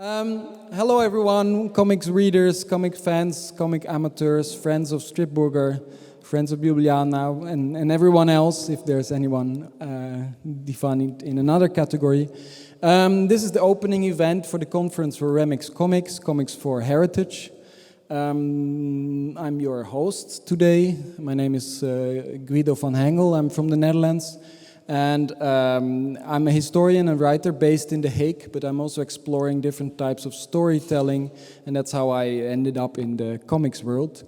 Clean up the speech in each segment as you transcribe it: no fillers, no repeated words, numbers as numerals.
Hello everyone, comics readers, comic fans, comic amateurs, friends of Stripburger, friends of Ljubljana, and everyone else, if there's anyone defined in another category. This is the opening event for the conference for Remix Comics, Comics for Heritage. I'm your host today. My name is Guido van Hengel. I'm from the Netherlands. And I'm a historian and writer based in The Hague, but I'm also exploring different types of storytelling, and that's how I ended up in the comics world.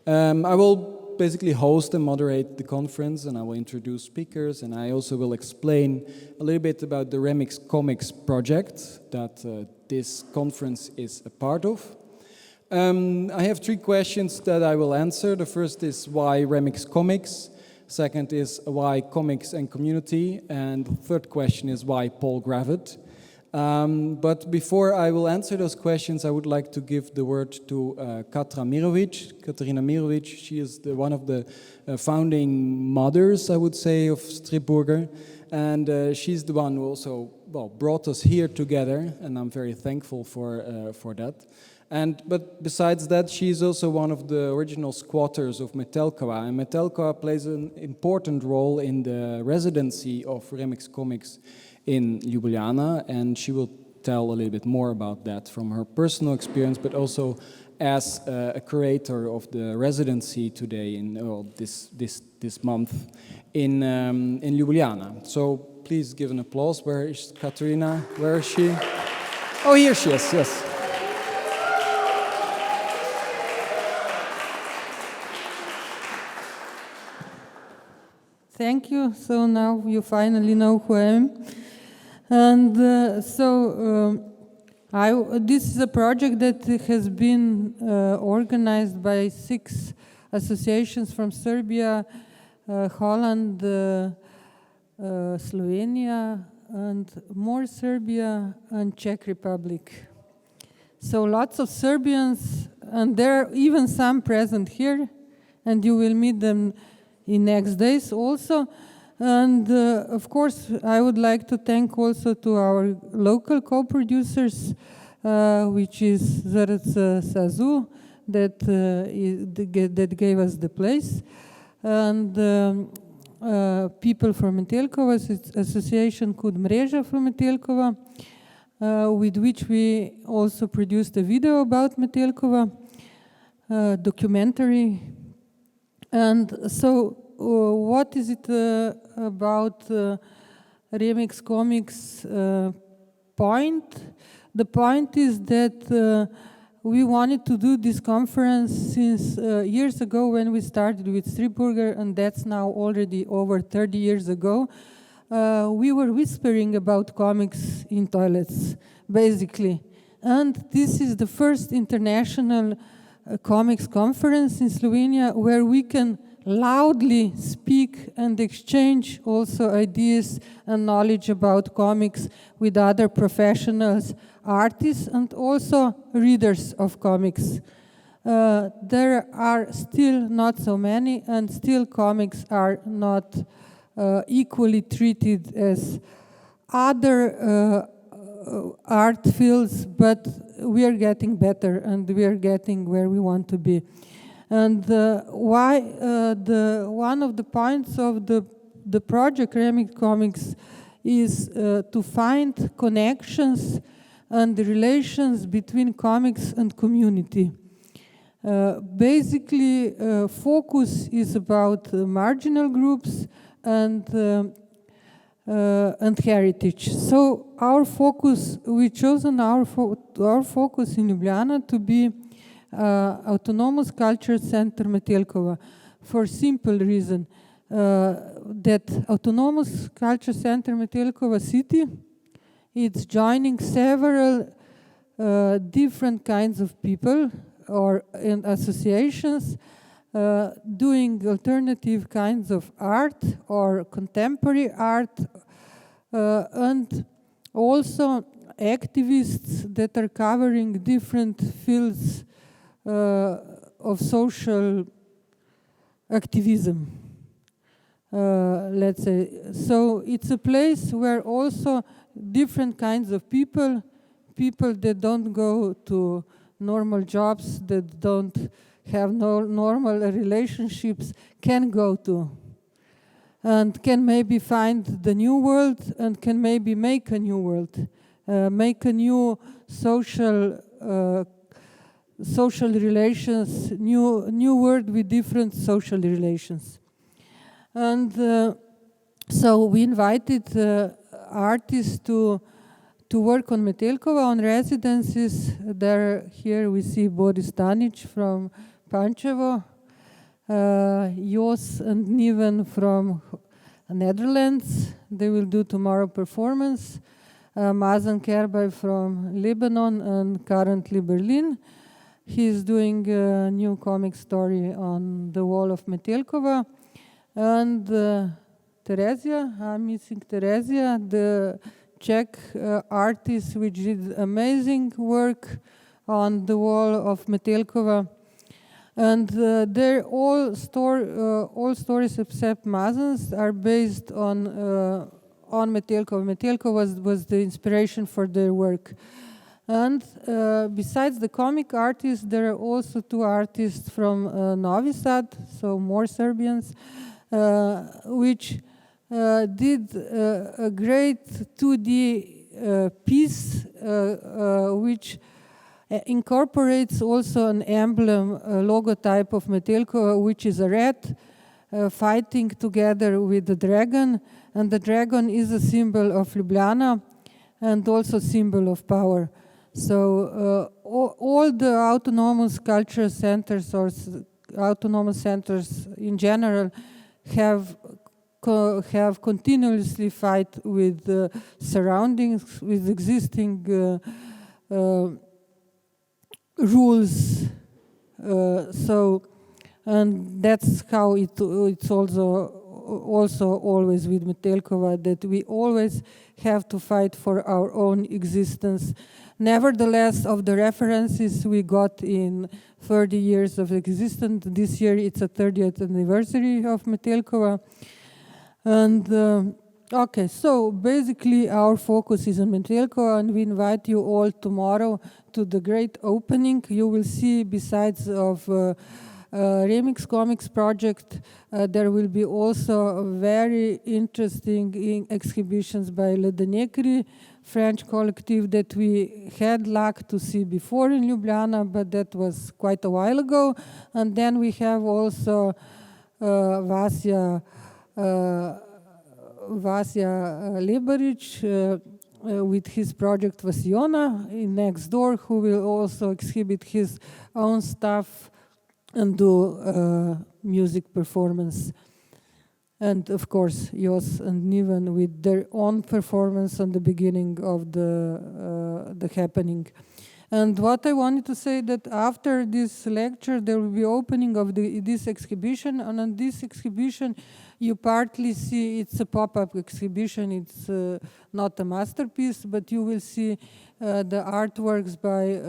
I will basically host and moderate the conference, and I will introduce speakers, and I also will explain a little bit about the Remix Comics project that this conference is a part of. I have 3 questions that I will answer. The first is why Remix Comics? Second is why comics and community, and the third question is why Paul Gravett. But before I will answer those questions, I would like to give the word to Katarina Mirovic. She is one of the founding mothers, I would say, of Stripburger, and she's the one who also brought us here together, and I'm very thankful for that. But besides that, she's also one of the original squatters of Metelkowa, and Metelkowa plays an important role in the residency of Remix Comics in Ljubljana, and she will tell a little bit more about that from her personal experience, but also as a curator of the residency today in this month in Ljubljana. So please give an applause. Where is Katarina? Where is she? Oh, here she is. Yes. Thank you. So now you finally know who I am. And this is a project that has been organized by 6 associations from Serbia, Holland, Slovenia, and more Serbia and Czech Republic. So lots of Serbians, and there are even some present here, and you will meet them in next days also. And of course, I would like to thank also to our local co-producers, which is SAZU, that gave us the place, and people from Metelkova's association Kud Mreža from Metelkova, with which we also produced a video about Metelkova, documentary. And so, what is it about Remix Comics point? The point is that we wanted to do this conference since years ago when we started with Stripburger, and that's now already over 30 years ago. We were whispering about comics in toilets, basically. And this is the first international comics conference in Slovenia where we can loudly speak and exchange also ideas and knowledge about comics with other professionals, artists, and also readers of comics. There are still not so many, and still comics are not equally treated as other art fields, but we are getting better and we are getting where we want to be. And one of the points of the project Remix Comics is to find connections and the relations between comics and community. Basically, focus is about marginal groups and heritage. So our focus, we chosen our focus in Ljubljana to be Autonomous Culture Center Metelkova, for simple reason that Autonomous Culture Center Metelkova city, it's joining several different kinds of people and associations doing alternative kinds of art or contemporary art, and also activists that are covering different fields of social activism, let's say. So it's a place where also different kinds of people people that don't go to normal jobs, that don't have no normal relationships, can go to, and can maybe find the new world, and can maybe make a new world, make a new social relations, new world with different social relations. And so we invited artists to work on Metelkova, on residences. Here we see Boris Tanic from Pančevo, Jos and Niven from Netherlands. They will do tomorrow performance. Mazen Kerbay from Lebanon and currently Berlin. He's doing a new comic story on the wall of Metelkova. And Teresia, I'm missing Teresia, the Czech artist which did amazing work on the wall of Metelkova. And they're all stories except Mazen's are based on Metelkova. Metelkova was the inspiration for their work. And besides the comic artists, there are also two artists from Novi Sad, so more Serbians, which did a great 2D piece, which incorporates also an emblem, a logotype of Metelkova, which is a rat fighting together with the dragon. And the dragon is a symbol of Ljubljana and also symbol of power. So all the autonomous culture centers or autonomous centers in general have continuously fight with surroundings, with existing rules. And that's how it's also always with Metelkova, that we always have to fight for our own existence. Nevertheless, of the references we got in 30 years of existence, this year it's a 30th anniversary of Metelkova. And okay, so basically our focus is on Metelkova, and we invite you all tomorrow to the great opening. You will see, besides of Remix Comics project, there will be also very interesting exhibitions by Le Denekri, French collective that we had luck to see before in Ljubljana, but that was quite a while ago. And then we have also Vasya Lebaric with his project Vasiona in next door, who will also exhibit his own stuff and do music performance. And of course, Jos and Niven with their own performance on the beginning of the happening. And what I wanted to say that after this lecture, there will be opening of this exhibition. And on this exhibition, you partly see it's a pop-up exhibition. It's not a masterpiece, but you will see the artworks by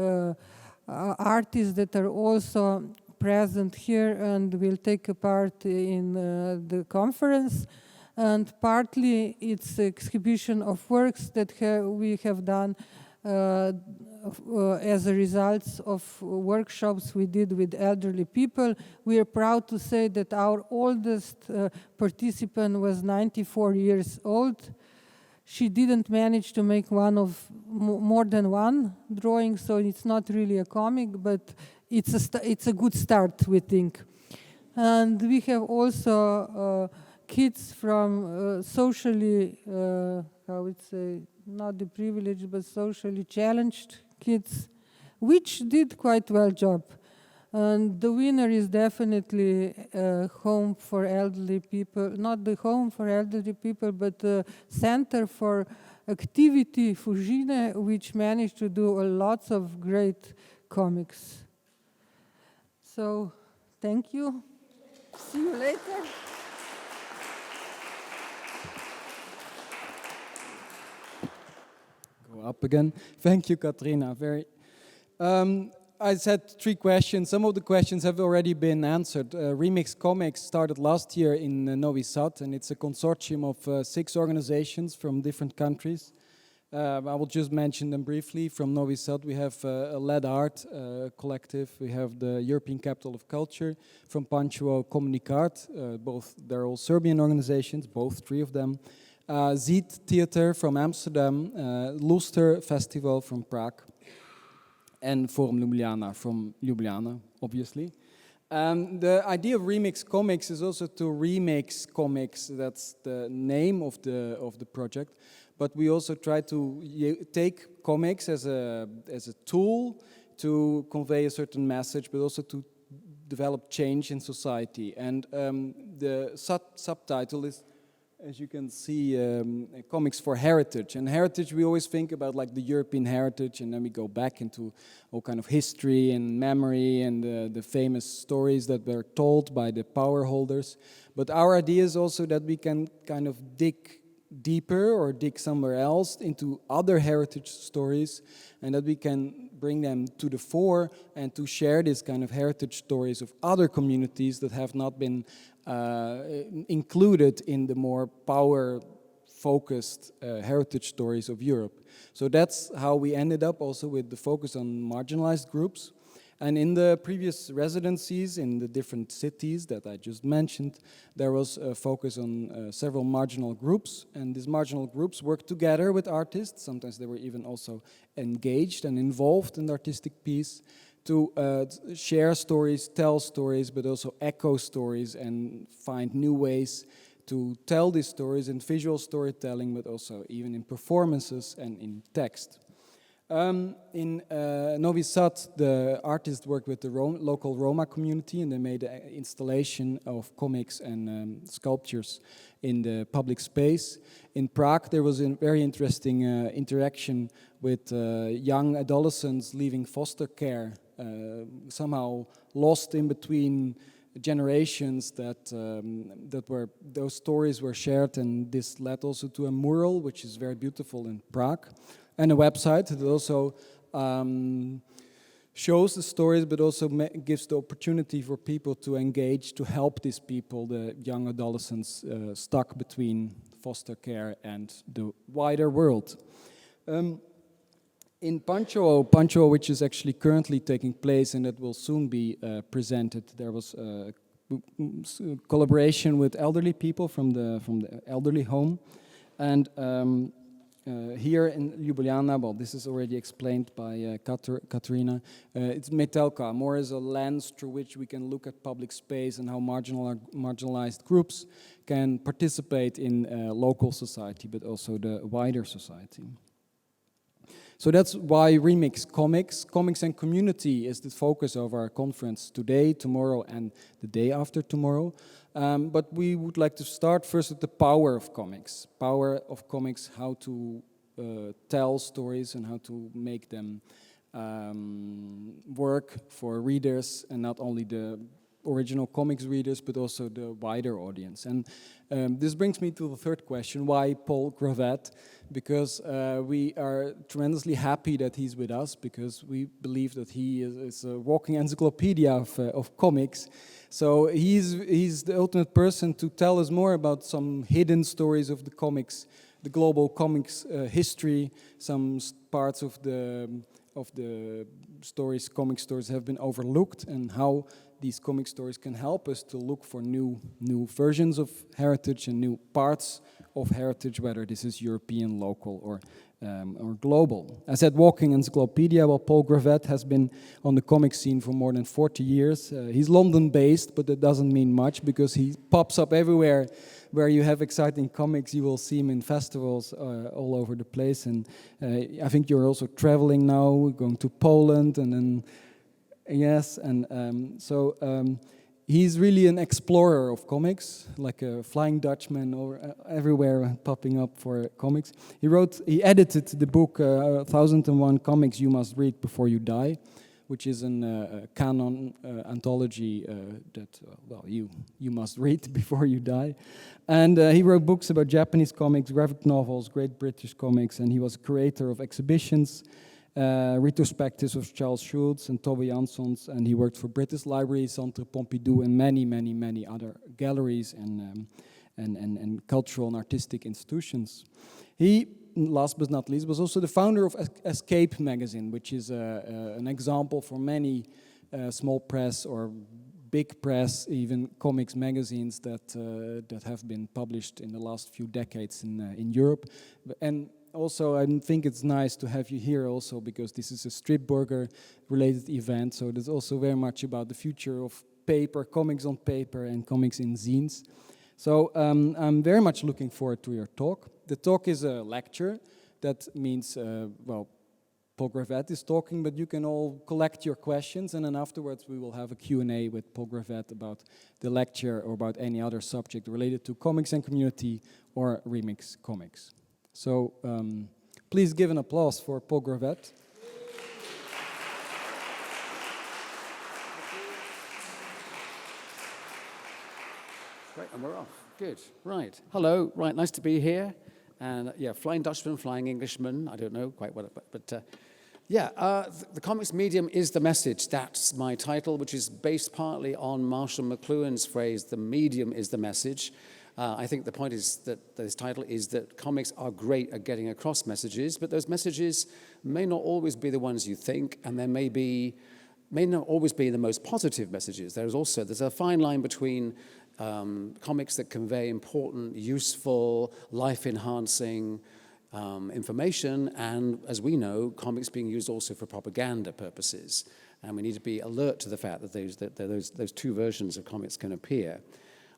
artists that are also present here and will take a part in the conference. And partly it's an exhibition of works that we have done as a result of workshops we did with elderly people. We are proud to say that our oldest participant was 94 years old. She didn't manage to make more than one drawing, so it's not really a comic, but it's a good start, we think. And we have also kids from socially, how would say, not deprivileged, but socially challenged kids, which did quite well job. And the winner is definitely Home for Elderly People, not the Home for Elderly People, but the Center for Activity Fujine, which managed to do lots of great comics. So, thank you. See you later. Go up again. Thank you, Katrina. I said 3 questions. Some of the questions have already been answered. Remix Comics started last year in Novi Sad, and it's a consortium of 6 organizations from different countries. I will just mention them briefly. From Novi Sad, we have a LED Art collective. We have the European Capital of Culture. From Pančevo, Komunikart. Both, they're all Serbian organizations, both three of them. Zid Theater from Amsterdam. Luster Festival from Prague. And Forum Ljubljana from Ljubljana, obviously. The idea of Remix Comics is also to remix comics. That's the name of the project. But we also try to take comics as a tool to convey a certain message, but also to develop change in society. And the subtitle is, as you can see, comics for heritage. And heritage, we always think about like the European heritage, and then we go back into all kind of history and memory and the famous stories that were told by the power holders. But our idea is also that we can kind of dig deeper or dig somewhere else into other heritage stories, and that we can bring them to the fore and to share this kind of heritage stories of other communities that have not been included in the more power-focused heritage stories of Europe. So that's how we ended up also with the focus on marginalized groups. And in the previous residencies in the different cities that I just mentioned, there was a focus on several marginal groups, and these marginal groups worked together with artists. Sometimes they were even also engaged and involved in the artistic piece to share stories, tell stories, but also echo stories and find new ways to tell these stories in visual storytelling, but also even in performances and in text. In Novi Sad, the artists worked with the local Roma community, and they made an installation of comics and sculptures in the public space. In Prague, there was a very interesting interaction with young adolescents leaving foster care, somehow lost in between generations those stories were shared, and this led also to a mural, which is very beautiful in Prague. And a website that also shows the stories, but also gives the opportunity for people to engage, to help these people, the young adolescents stuck between foster care and the wider world. In Pančevo, which is actually currently taking place and that will soon be presented, there was a collaboration with elderly people from the elderly home, and here in Ljubljana, well, this is already explained by Katarina, it's Metelka, more as a lens through which we can look at public space and how marginalized groups can participate in local society, but also the wider society. So that's why Remix Comics and Community is the focus of our conference today, tomorrow, and the day after tomorrow. But we would like to start first with the power of comics. Power of comics, how to tell stories and how to make them work for readers, and not only the original comics readers, but also the wider audience. And this brings me to the third question, why Paul Gravett? Because we are tremendously happy that he's with us, because we believe that he is a walking encyclopedia of comics. So he's the ultimate person to tell us more about some hidden stories of the comics, the global comics history, some parts of the stories, comic stories have been overlooked, and how these comic stories can help us to look for new versions of heritage and new parts of heritage, whether this is European, local, or global. I said walking encyclopedia. Well, Paul Gravett has been on the comic scene for more than 40 years. He's London-based, but that doesn't mean much, because he pops up everywhere where you have exciting comics. You will see him in festivals all over the place. And I think you're also traveling now, going to Poland, and then yes, and he's really an explorer of comics, like a Flying Dutchman, or everywhere popping up for comics. He edited the book 1001 Comics You Must Read Before You Die, which is a canon anthology that you must read before you die. And he wrote books about Japanese comics, graphic novels, great British comics, and he was creator of exhibitions, retrospectives of Charles Schulz and Tove Janssons, and he worked for British Library, Centre Pompidou, and many other galleries and cultural and artistic institutions. He last but not least, was also the founder of Escape magazine, which is an example for many small press or big press, even comics magazines that have been published in the last few decades in Europe. And also, I think it's nice to have you here also, because this is a Stripburger related event, so it's also very much about the future of paper, comics on paper and comics in zines. So I'm very much looking forward to your talk. The talk is a lecture. That means, well, Paul Gravett is talking, but you can all collect your questions, and then afterwards we will have a Q&A with Paul Gravett about the lecture or about any other subject related to comics and community or remix comics. So please give an applause for Paul Gravett. Great, and we're off. Good. Right. Hello. Right. Nice to be here. And yeah, Flying Dutchman, Flying Englishman. I don't know quite what, but the comics medium is the message. That's my title, which is based partly on Marshall McLuhan's phrase, "The medium is the message." I think the point is that this title is that comics are great at getting across messages, but those messages may not always be the ones you think, and there may not always be the most positive messages. There's a fine line between comics that convey important, useful, life-enhancing information, and, as we know, comics being used also for propaganda purposes. And we need to be alert to the fact that those two versions of comics can appear.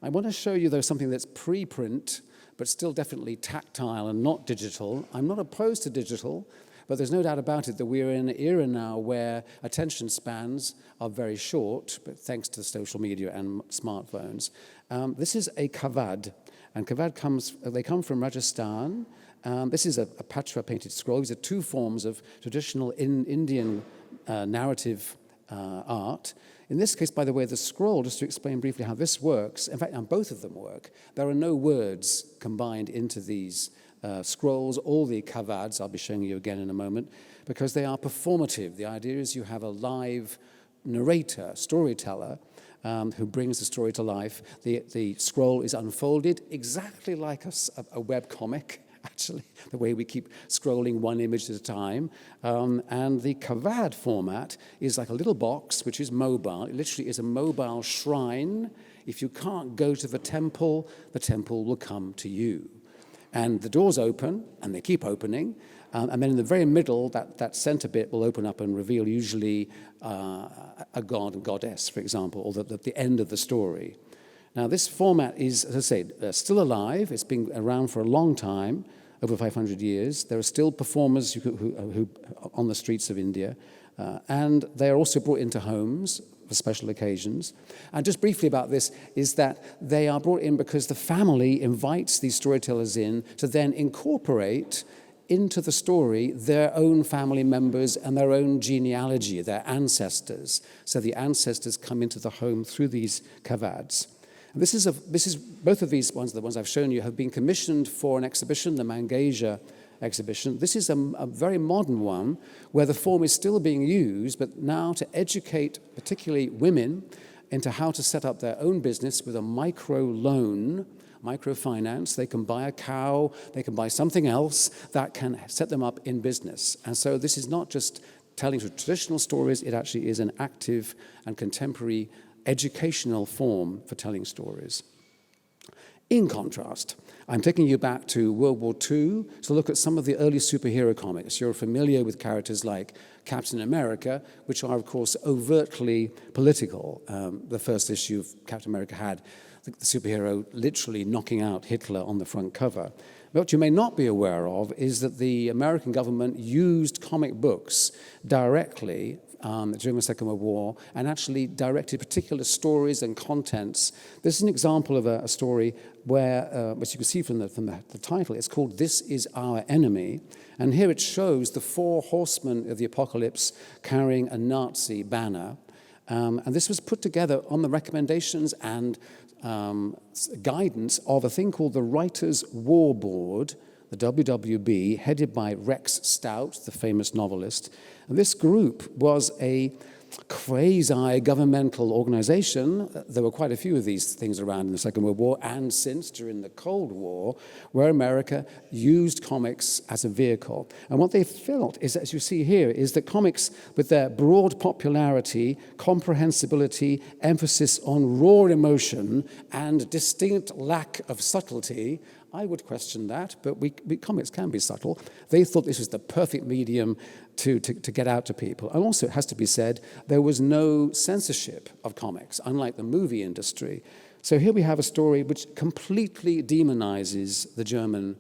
I want to show you, though, something that's pre-print, but still definitely tactile and not digital. I'm not opposed to digital, but there's no doubt about it that we're in an era now where attention spans are very short, but thanks to social media and smartphones. This is a kavad, and kavad come from Rajasthan. This is a patra painted scroll. These are two forms of traditional Indian narrative art. In this case, by the way, the scroll, just to explain briefly how this works, in fact, and both of them work, there are no words combined into these scrolls, all the kavads, I'll be showing you again in a moment, because they are performative. The idea is you have a live narrator, storyteller, who brings the story to life. The scroll is unfolded exactly like a web comic, actually, the way we keep scrolling one image at a time. And the kavad format is like a little box, which is mobile. It literally is a mobile shrine. If you can't go to the temple will come to you. And the doors open, and they keep opening, and then in the very middle, that center bit will open up and reveal usually a god and goddess, for example, or the end of the story. Now, this format is, as I say, still alive. It's been around for a long time, over 500 years. There are still performers who on the streets of India, and they are also brought into homes for special occasions. And just briefly about this is that they are brought in because the family invites these storytellers in to then incorporate into the story their own family members and their own genealogy, their ancestors. So the ancestors come into the home through these kavads. And this is both of these ones, the ones I've shown you, have been commissioned for an exhibition, the Mangasia exhibition. This is a very modern one where the form is still being used, but now to educate particularly women into how to set up their own business with a micro loan, microfinance. They can buy a cow, they can buy something else that can set them up in business. And so this is not just telling traditional stories, it actually is an active and contemporary educational form for telling stories. In contrast, I'm taking you back to World War II to look at some of the early superhero comics. You're familiar with characters like Captain America, which are, of course, overtly political. The first issue of Captain America had the superhero literally knocking out Hitler on the front cover. What you may not be aware of is that the American government used comic books directly during the Second World War and actually directed particular stories and contents. This is an example of a story where, as you can see from the title, it's called "This Is Our Enemy." And here it shows the four horsemen of the apocalypse carrying a Nazi banner. And this was put together on the recommendations and guidance of a thing called the Writers' War Board, the WWB, headed by Rex Stout, the famous novelist. And this group was a quasi-governmental organization. There were quite a few of these things around in the Second World War and since during the Cold War, where America used comics as a vehicle. And what they felt is, as you see here, is that comics, with their broad popularity, comprehensibility, emphasis on raw emotion, and distinct lack of subtlety, I would question that, but comics can be subtle. They thought this was the perfect medium to get out to people. And also, it has to be said, there was no censorship of comics, unlike the movie industry. So here we have a story which completely demonizes the German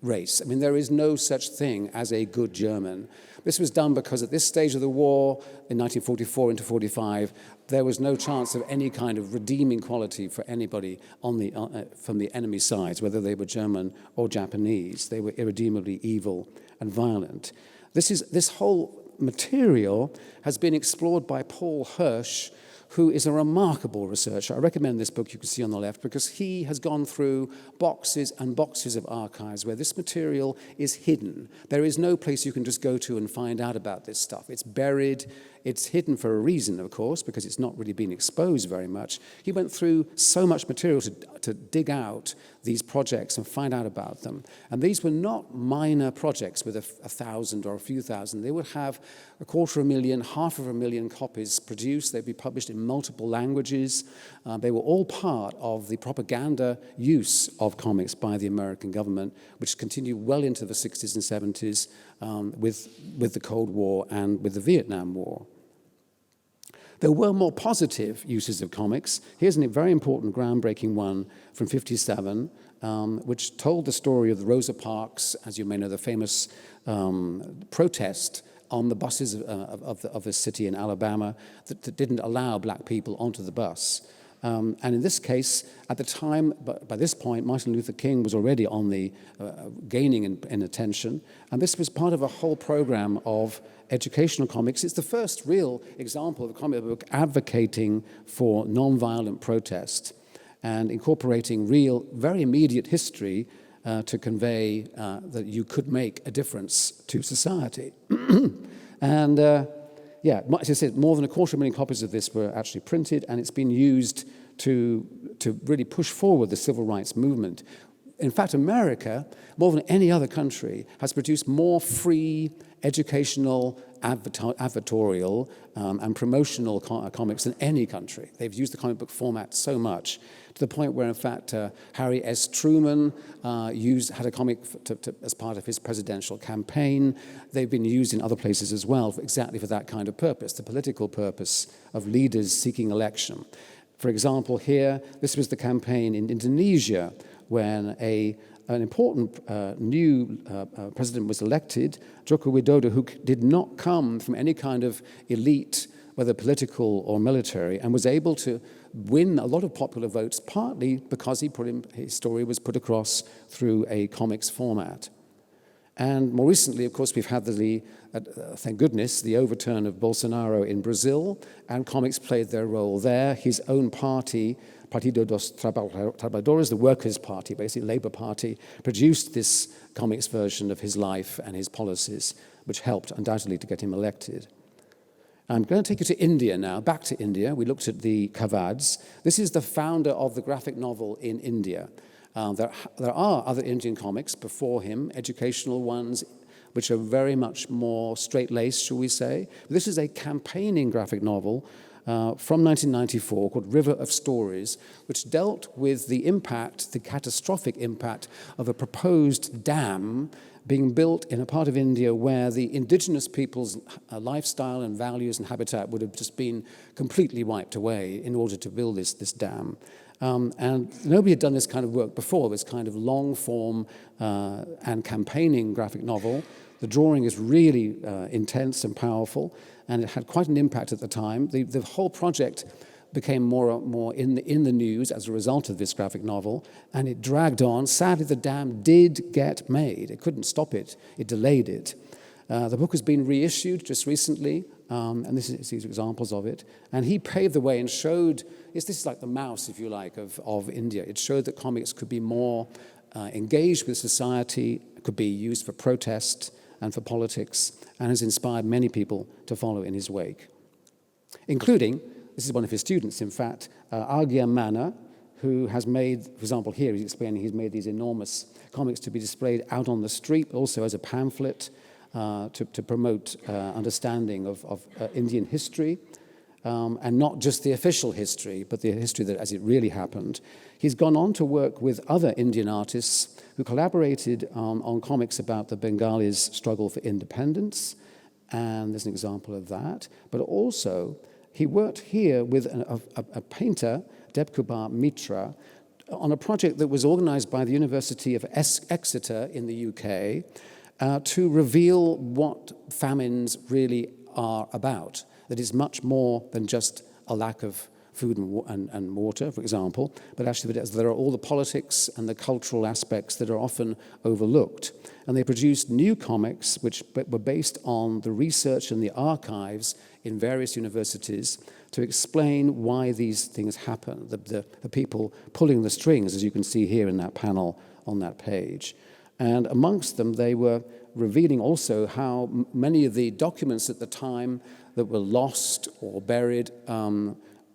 race. I mean, there is no such thing as a good German. This was done because at this stage of the war, in 1944 into 45, there was no chance of any kind of redeeming quality for anybody from the enemy sides, whether they were German or Japanese. They were irredeemably evil and violent. This whole material has been explored by Paul Hirsch, who is a remarkable researcher. I recommend this book you can see on the left because he has gone through boxes and boxes of archives where this material is hidden. There is no place you can just go to and find out about this stuff. It's buried. It's hidden for a reason, of course, because it's not really been exposed very much. He went through so much material to dig out these projects and find out about them. And these were not minor projects with a 1,000 or a few thousand. They would have 250,000, 500,000 copies produced. They'd be published in multiple languages. They were all part of the propaganda use of comics by the American government, which continued well into the 60s and 70s with the Cold War and with the Vietnam War. There were more positive uses of comics. Here's a very important, groundbreaking one from '57, which told the story of the Rosa Parks, as you may know, the famous protest on the buses of a city in Alabama that didn't allow black people onto the bus. And in this case, at the time, by this point, Martin Luther King was already on the gaining in attention, and this was part of a whole program of educational comics. It's the first real example of a comic book advocating for nonviolent protest and incorporating real, very immediate history to convey that you could make a difference to society. And yeah, as I said, more than 250,000 copies of this were actually printed, and it's been used to really push forward the civil rights movement. In fact, America, more than any other country, has produced more free educational, advertorial, and promotional comics than any country. They've used the comic book format so much, to the point where, in fact, Harry S. Truman had a comic as part of his presidential campaign. They've been used in other places as well, exactly for that kind of purpose, the political purpose of leaders seeking election. For example, here, this was the campaign in Indonesia when an important new president was elected, Joko Widodo, who did not come from any kind of elite, whether political or military, and was able to win a lot of popular votes, partly because his story was put across through a comics format. And more recently, of course, we've had thank goodness, the overturn of Bolsonaro in Brazil, and comics played their role there. His own party, Partido dos Trabalhadores, the Workers' Party, basically Labour Party, produced this comics version of his life and his policies, which helped undoubtedly to get him elected. I'm going to take you to India now, back to India. We looked at the Kavads. This is the founder of the graphic novel in India. There are other Indian comics before him, educational ones, which are very much more straight-laced, shall we say. This is a campaigning graphic novel from 1994 called River of Stories, which dealt with the catastrophic impact of a proposed dam being built in a part of India where the indigenous people's lifestyle and values and habitat would have just been completely wiped away in order to build this dam. And nobody had done this kind of work before, this kind of long-form and campaigning graphic novel. The drawing is really intense and powerful, and it had quite an impact at the time. The whole project became more and more in the news as a result of this graphic novel, and it dragged on. Sadly, the dam did get made. It couldn't stop it. It delayed it. The book has been reissued just recently, and these are examples of it. And he paved the way and showed, this is like the mouse, if you like, of India. It showed that comics could be more engaged with society, could be used for protest and for politics, and has inspired many people to follow in his wake. including, this is one of his students, in fact, Agya Mana, who has made, for example, here he's explaining he's made these enormous comics to be displayed out on the street, also as a pamphlet to promote understanding of Indian history, and not just the official history, but the history that as it really happened. He's gone on to work with other Indian artists who collaborated on comics about the Bengalis' struggle for independence, and there's an example of that. But also, he worked here with a painter, Debkubar Mitra, on a project that was organized by the University of Exeter in the UK to reveal what famines really are about. That is much more than just a lack of food and water, for example, but actually there are all the politics and the cultural aspects that are often overlooked. And they produced new comics which were based on the research and the archives in various universities to explain why these things happen, the people pulling the strings, as you can see here in that panel on that page. And amongst them, they were revealing also how many of the documents at the time that were lost or buried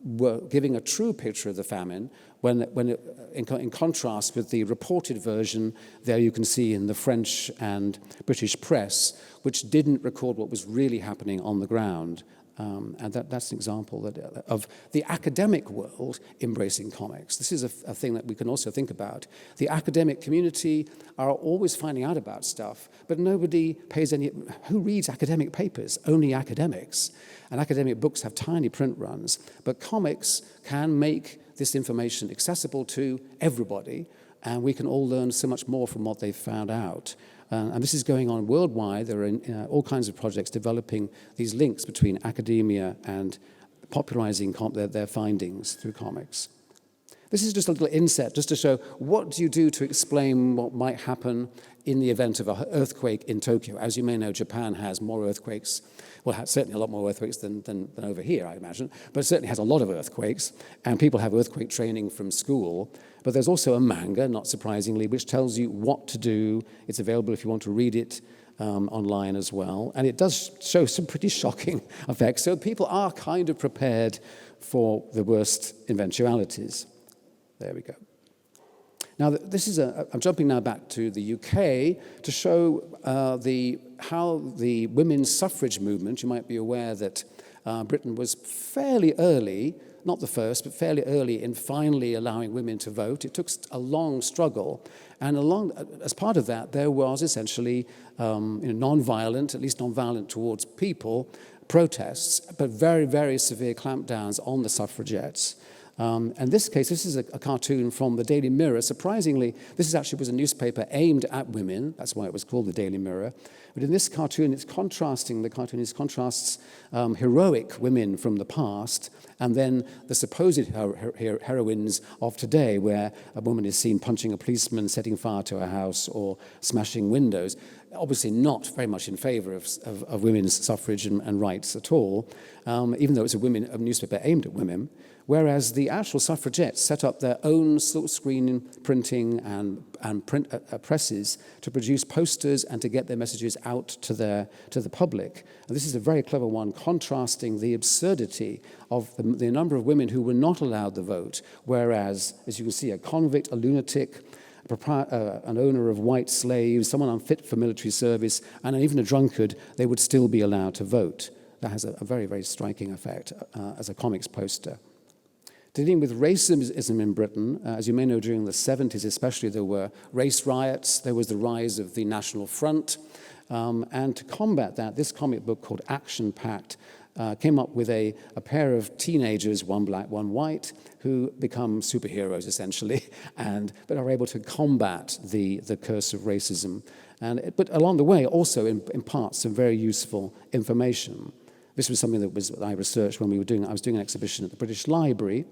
were giving a true picture of the famine, in contrast with the reported version there you can see in the French and British press, which didn't record what was really happening on the ground. And that's an example of the academic world embracing comics. This is a thing that we can also think about. The academic community are always finding out about stuff, but nobody pays any... Who reads academic papers? Only academics. And academic books have tiny print runs, but comics can make this information accessible to everybody, and we can all learn so much more from what they've found out. And this is going on worldwide. There are all kinds of projects developing these links between academia and popularizing their findings through comics. This is just a little inset, just to show what do you do to explain what might happen in the event of an earthquake in Tokyo. As you may know, Japan has more earthquakes, well, certainly a lot more earthquakes than over here, I imagine, but it certainly has a lot of earthquakes, and people have earthquake training from school. But there's also a manga, not surprisingly, which tells you what to do. It's available if you want to read it online as well. And it does show some pretty shocking effects. So people are kind of prepared for the worst eventualities. There we go. Now, this is I'm jumping now back to the UK to show how the women's suffrage movement, you might be aware that Britain was fairly early, not the first, but fairly early in finally allowing women to vote. It took a long struggle, and as part of that, there was essentially non-violent, at least non-violent towards people, protests, but very, very severe clampdowns on the suffragettes. In this case, this is a cartoon from the Daily Mirror. Surprisingly, this was a newspaper aimed at women. That's why it was called the Daily Mirror. But in this cartoon, the cartoonist contrasts heroic women from the past and then the supposed heroines of today, where a woman is seen punching a policeman, setting fire to a house, or smashing windows. Obviously not very much in favor of women's suffrage and rights at all, even though it's a newspaper aimed at women. Whereas the actual suffragettes set up their own screen printing and print presses to produce posters and to get their messages out to the public. And this is a very clever one, contrasting the absurdity of the number of women who were not allowed the vote, whereas, as you can see, a convict, a lunatic, an owner of white slaves, someone unfit for military service, and even a drunkard, they would still be allowed to vote. That has a very, very striking effect as a comics poster. Dealing with racism in Britain, as you may know, during the 70s especially, there were race riots, there was the rise of the National Front, and to combat that, this comic book called Action Pact came up with a pair of teenagers, one black, one white, who become superheroes essentially, but are able to combat the curse of racism. But along the way also impart some very useful information. This was something that I researched when I was doing an exhibition at the British Library.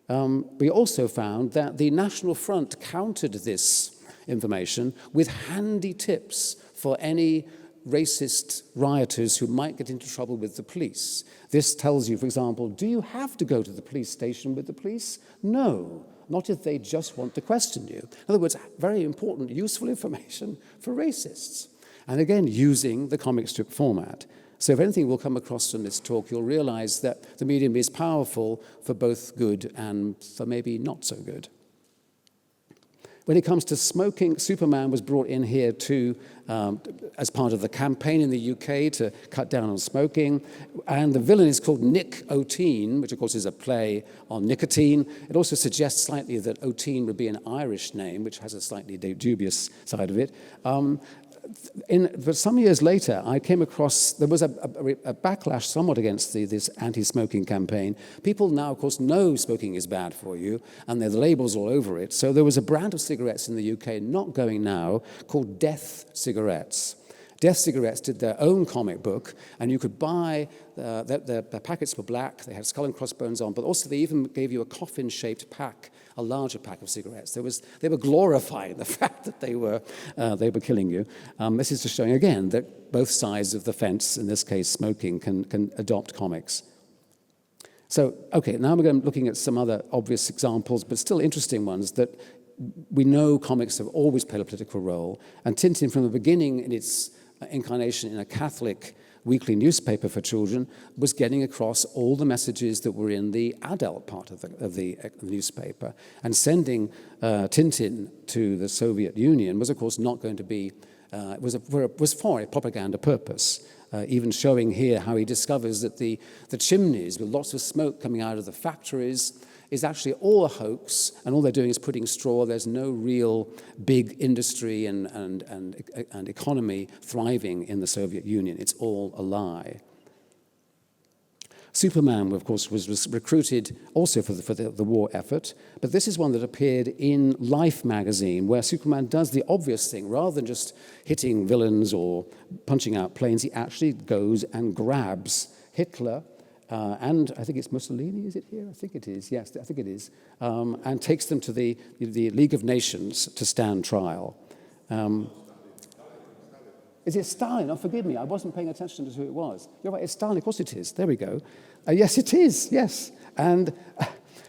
We also found that the National Front countered this information with handy tips for any racist rioters who might get into trouble with the police. This tells you, for example, do you have to go to the police station with the police? No, not if they just want to question you. In other words, very important, useful information for racists. And again, using the comic strip format. So if anything we'll come across from this talk, you'll realize that the medium is powerful for both good and for maybe not so good. When it comes to smoking, Superman was brought in here as part of the campaign in the UK to cut down on smoking. And the villain is called Nick O'Teen, which of course is a play on nicotine. It also suggests slightly that O'Teen would be an Irish name, which has a slightly dubious side of it. But some years later, I came across, there was a backlash somewhat against this anti-smoking campaign. People now, of course, know smoking is bad for you, and there are the labels all over it. So there was a brand of cigarettes in the UK, not going now, called Death cigarettes. Death cigarettes did their own comic book, and you could buy, their packets were black, they had skull and crossbones on, but also they even gave you a coffin-shaped pack, a larger pack of cigarettes. They were glorifying the fact that they were killing you. This is just showing, again, that both sides of the fence, in this case smoking, can adopt comics. So, okay, now we're looking at some other obvious examples, but still interesting ones that we know comics have always played a political role, and Tintin from the beginning in its incarnation in a Catholic weekly newspaper for children was getting across all the messages that were in the adult part of the newspaper. And sending Tintin to the Soviet Union was, of course, not going to be, was for a propaganda purpose. Even showing here how he discovers that the chimneys with lots of smoke coming out of the factories is actually all a hoax, and all they're doing is putting straw. There's no real big industry and economy thriving in the Soviet Union. It's all a lie. Superman, of course, was recruited also for the war effort, but this is one that appeared in Life magazine, where Superman does the obvious thing. Rather than just hitting villains or punching out planes, he actually goes and grabs Hitler, and I think it's Mussolini, is it here? I think it is, yes, I think it is, and takes them to the League of Nations to stand trial. Is it Stalin? Oh, forgive me, I wasn't paying attention to who it was. You're right, it's Stalin, of course it is. There we go. Yes, it is, yes. And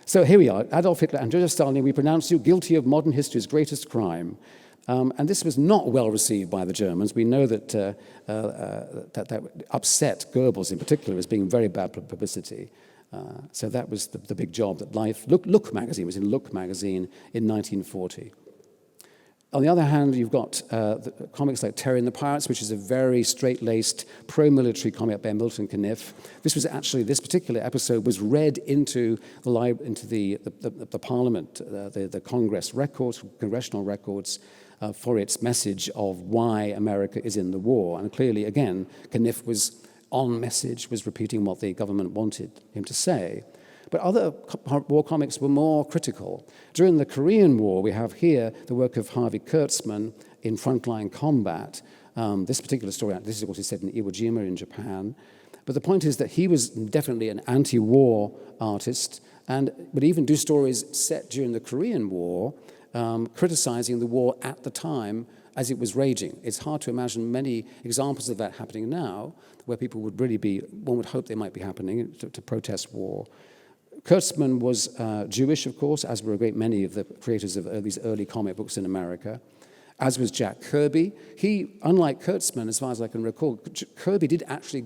so here we are, Adolf Hitler and Joseph Stalin, we pronounce you guilty of modern history's greatest crime. And this was not well received by the Germans. We know that that upset Goebbels in particular as being very bad publicity. So that was the big job that Life, Look magazine was in Look magazine in 1940. On the other hand, you've got comics like Terry and the Pirates, which is a very straight-laced, pro-military comic by Milton Caniff. This particular episode was read into the Parliament, the Congress records, congressional records, for its message of why America is in the war. And clearly, again, Caniff was on message, was repeating what the government wanted him to say. But other war comics were more critical. During the Korean War, we have here the work of Harvey Kurtzman in Frontline Combat. This particular story, this is what he said in Iwo Jima in Japan. But the point is that he was definitely an anti-war artist and would even do stories set during the Korean War, criticizing the war at the time as it was raging. It's hard to imagine many examples of that happening now, where people would really be, one would hope they might be happening, to protest war. Kurtzman was Jewish, of course, as were a great many of the creators of these early comic books in America, as was Jack Kirby. He, unlike Kurtzman, as far as I can recall, Kirby did actually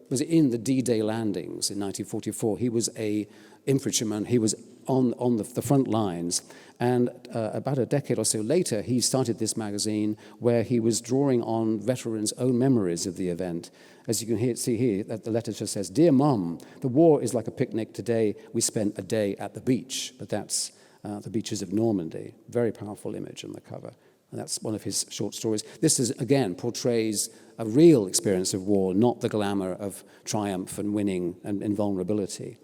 was in the D-Day landings in 1944. He was an infantryman. He was on the front lines. And about a decade or so later, he started this magazine where he was drawing on veterans' own memories of the event. As you can see here, that the letter just says, "Dear Mum, the war is like a picnic. Today we spent a day at the beach." But that's the beaches of Normandy. Very powerful image on the cover. And that's one of his short stories. This is, again, portrays a real experience of war, not the glamour of triumph and winning and invulnerability.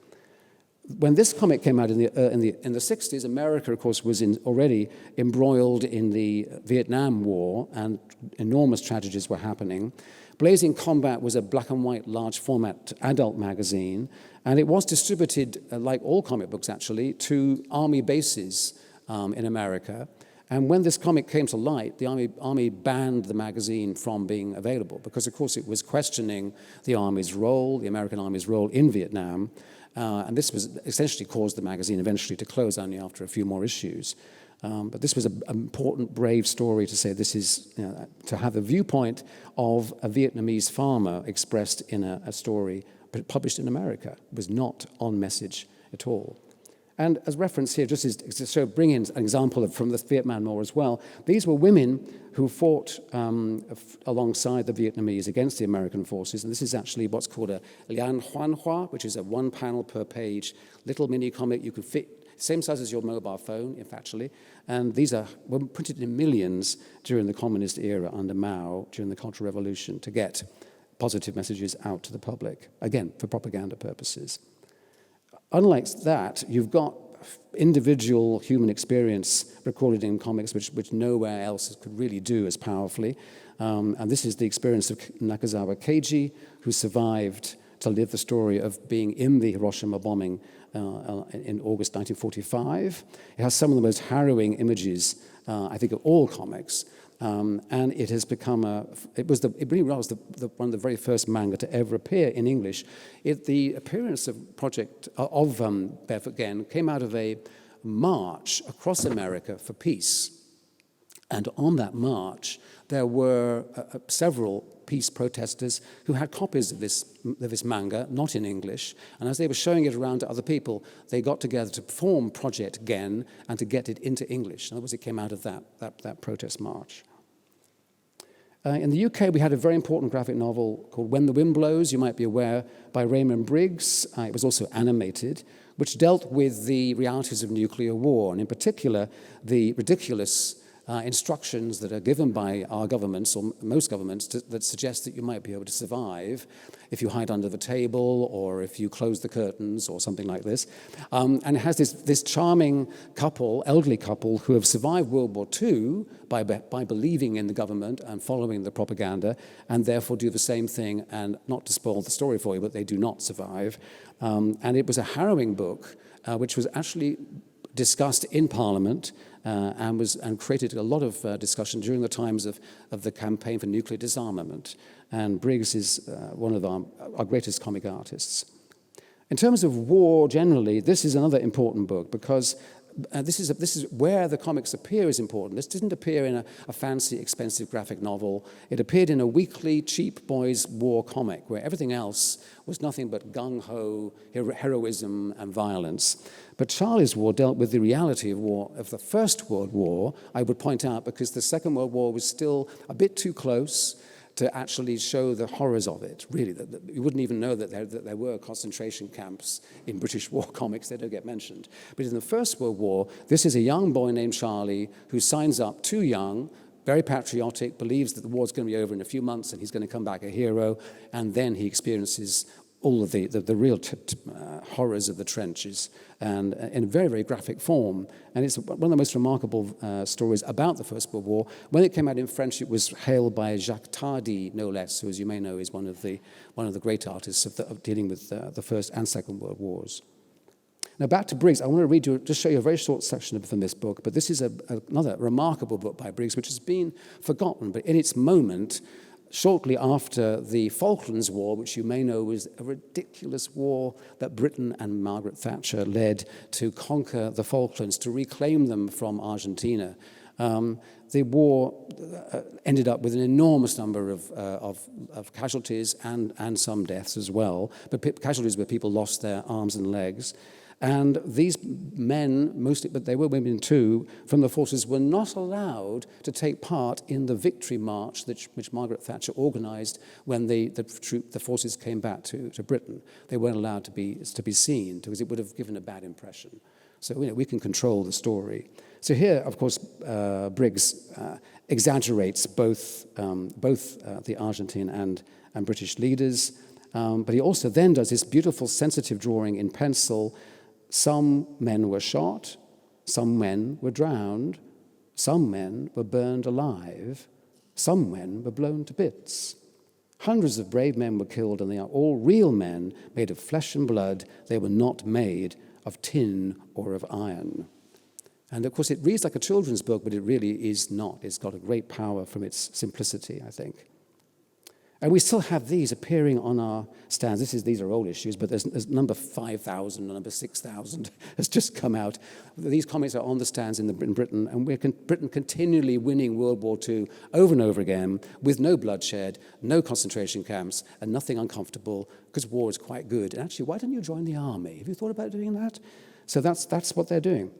When this comic came out in the 60s, America, of course, was already embroiled in the Vietnam War, and enormous tragedies were happening. Blazing Combat was a black and white, large format adult magazine, and it was distributed, like all comic books actually, to army bases in America. And when this comic came to light, the army banned the magazine from being available because, of course, it was questioning the Army's role, the American Army's role in Vietnam. And this was essentially caused the magazine eventually to close only after a few more issues. But this was an important, brave story to say this is, to have the viewpoint of a Vietnamese farmer expressed in a story published in America. It was not on message at all. And as reference here, just is to bring in an example from the Vietnam War as well, these were women who fought alongside the Vietnamese against the American forces, and this is actually what's called a Lian Huan Hua, which is a one panel per page little mini comic you could fit, same size as your mobile phone, if actually, and these were printed in millions during the communist era under Mao, during the Cultural Revolution, to get positive messages out to the public, again, for propaganda purposes. Unlike that, you've got individual human experience recorded in comics which nowhere else could really do as powerfully. And this is the experience of Nakazawa Keiji, who survived to live the story of being in the Hiroshima bombing in August 1945. It has some of the most harrowing images, I think, of all comics. And it has become it really was one of the very first manga to ever appear in English. The appearance of Barefoot Gen came out of a march across America for peace. And on that march, there were several peace protesters who had copies of this manga, not in English, and as they were showing it around to other people, they got together to form Project Gen and to get it into English. In other words, it came out of that protest march. In the UK, we had a very important graphic novel called When the Wind Blows, you might be aware, by Raymond Briggs. It was also animated, which dealt with the realities of nuclear war, and in particular, the ridiculous instructions that are given by our governments, or most governments, that suggest that you might be able to survive if you hide under the table or if you close the curtains or something like this. And it has this charming couple, elderly couple, who have survived World War II by believing in the government and following the propaganda, and therefore do the same thing, and not to spoil the story for you, but they do not survive. And it was a harrowing book, which was actually discussed in Parliament and created a lot of discussion during the times of the campaign for nuclear disarmament. And Briggs is one of our greatest comic artists. In terms of war generally, this is another important book because this is where the comics appear is important. This didn't appear in a fancy, expensive graphic novel. It appeared in a weekly, cheap boys' war comic where everything else was nothing but gung-ho, heroism, and violence. But Charlie's War dealt with the reality of war, of the First World War, I would point out, because the Second World War was still a bit too close to actually show the horrors of it, really. You wouldn't even know that there were concentration camps in British war comics. They don't get mentioned. But in the First World War, this is a young boy named Charlie who signs up too young, very patriotic, believes that the war's going to be over in a few months and he's going to come back a hero, and then he experiences all of the real horrors of the trenches, and in a very, very graphic form. And it's one of the most remarkable stories about the First World War. When it came out in French, it was hailed by Jacques Tardy, no less, who, as you may know, is one of the great artists of dealing with the First and Second World Wars. Now, back to Briggs. I want to just show you a very short section from this book, but this is another remarkable book by Briggs, which has been forgotten, but in its moment, shortly after the Falklands War, which you may know was a ridiculous war that Britain and Margaret Thatcher led to conquer the Falklands, to reclaim them from Argentina. The war ended up with an enormous number of casualties and some deaths as well, but casualties where people lost their arms and legs. And these men, mostly, but they were women too, from the forces were not allowed to take part in the victory march which Margaret Thatcher organized when the forces came back to Britain. They weren't allowed to be seen because it would have given a bad impression. So we can control the story. So here, of course, Briggs exaggerates both the Argentine and British leaders, but he also then does this beautiful sensitive drawing in pencil. Some men were shot, some men were drowned, some men were burned alive, some men were blown to bits. Hundreds of brave men were killed, and they are all real men made of flesh and blood. They were not made of tin or of iron. And of course, it reads like a children's book, but it really is not. It's got a great power from its simplicity, I think. And we still have these appearing on our stands. These are old issues, but there's number 5,000, number 6,000 has just come out. These comics are on the stands in Britain, and Britain continually winning World War II over and over again with no bloodshed, no concentration camps, and nothing uncomfortable, because war is quite good. And actually, why don't you join the army? Have you thought about doing that? So that's what they're doing.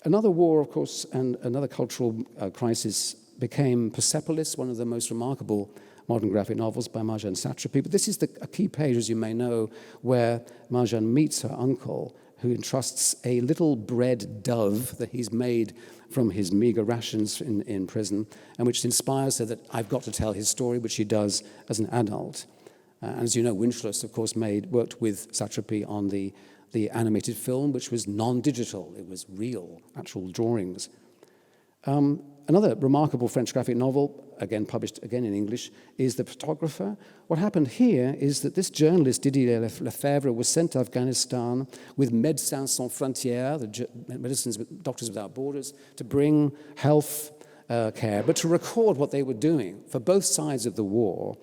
Another war, of course, and another cultural crisis became Persepolis, one of the most remarkable modern graphic novels by Marjane Satrapi. But this is a key page, as you may know, where Marjane meets her uncle, who entrusts a little bread dove that he's made from his meager rations in prison, and which inspires her that I've got to tell his story, which she does as an adult. And as you know, Winchlis, of course, worked with Satrapi on the animated film, which was non-digital. It was real, actual drawings. Another remarkable French graphic novel, again published again in English, is The Photographer. What happened here is that this journalist, Didier Lefebvre, was sent to Afghanistan with Médecins Sans Frontières, the Doctors Without Borders, to bring health care, but to record what they were doing for both sides of the war.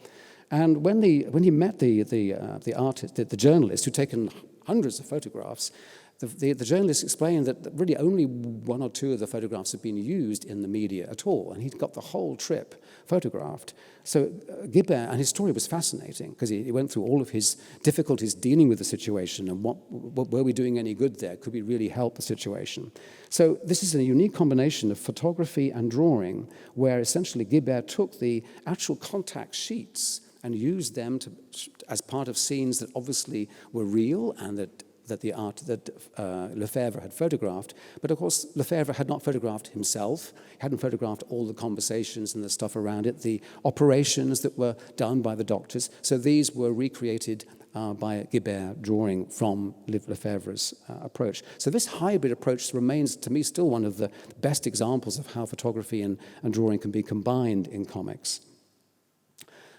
And when he met the artist, the journalist, who'd taken hundreds of photographs, the journalist explained that really only one or two of the photographs had been used in the media at all, and he'd got the whole trip photographed. So Guibert, and his story was fascinating, because he went through all of his difficulties dealing with the situation, and what were we doing any good there? Could we really help the situation? So this is a unique combination of photography and drawing, where essentially Guibert took the actual contact sheets and used them as part of scenes that obviously were real and that Lefebvre had photographed. But of course, Lefebvre had not photographed himself. He hadn't photographed all the conversations and the stuff around it, the operations that were done by the doctors. So these were recreated by Guibert, drawing from Lefebvre's approach. So this hybrid approach remains, to me, still one of the best examples of how photography and drawing can be combined in comics.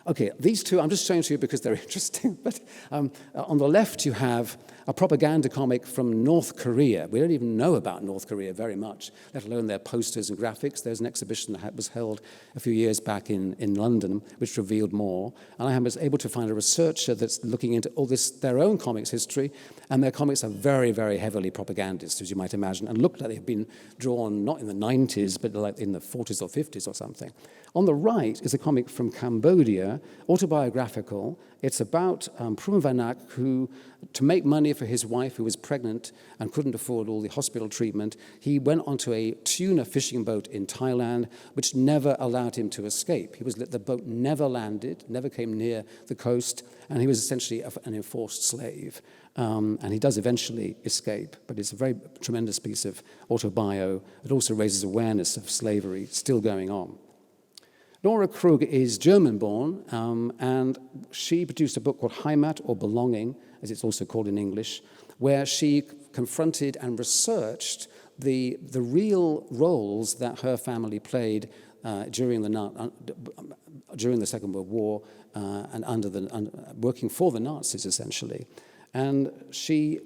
Okay, these two, I'm just showing to you because they're interesting, but on the left you have a propaganda comic from North Korea. We don't even know about North Korea very much, let alone their posters and graphics. There's an exhibition that was held a few years back in London, which revealed more. And I was able to find a researcher that's looking into all this, their own comics history, and their comics are very, very heavily propagandist, as you might imagine, and look like they've been drawn not in the 90s, but like in the 40s or 50s or something. On the right is a comic from Cambodia, autobiographical. It's about Prum Vanak, who, to make money for his wife who was pregnant and couldn't afford all the hospital treatment, he went onto a tuna fishing boat in Thailand, which never allowed him to escape. The boat never landed, never came near the coast, and he was essentially an enforced slave. And he does eventually escape, but it's a very tremendous piece of autobio. It also raises awareness of slavery still going on. Nora Krug is German-born, and she produced a book called Heimat, or Belonging, as it's also called in English, where she confronted and researched the real roles that her family played during the Second World War and working for the Nazis, essentially. And she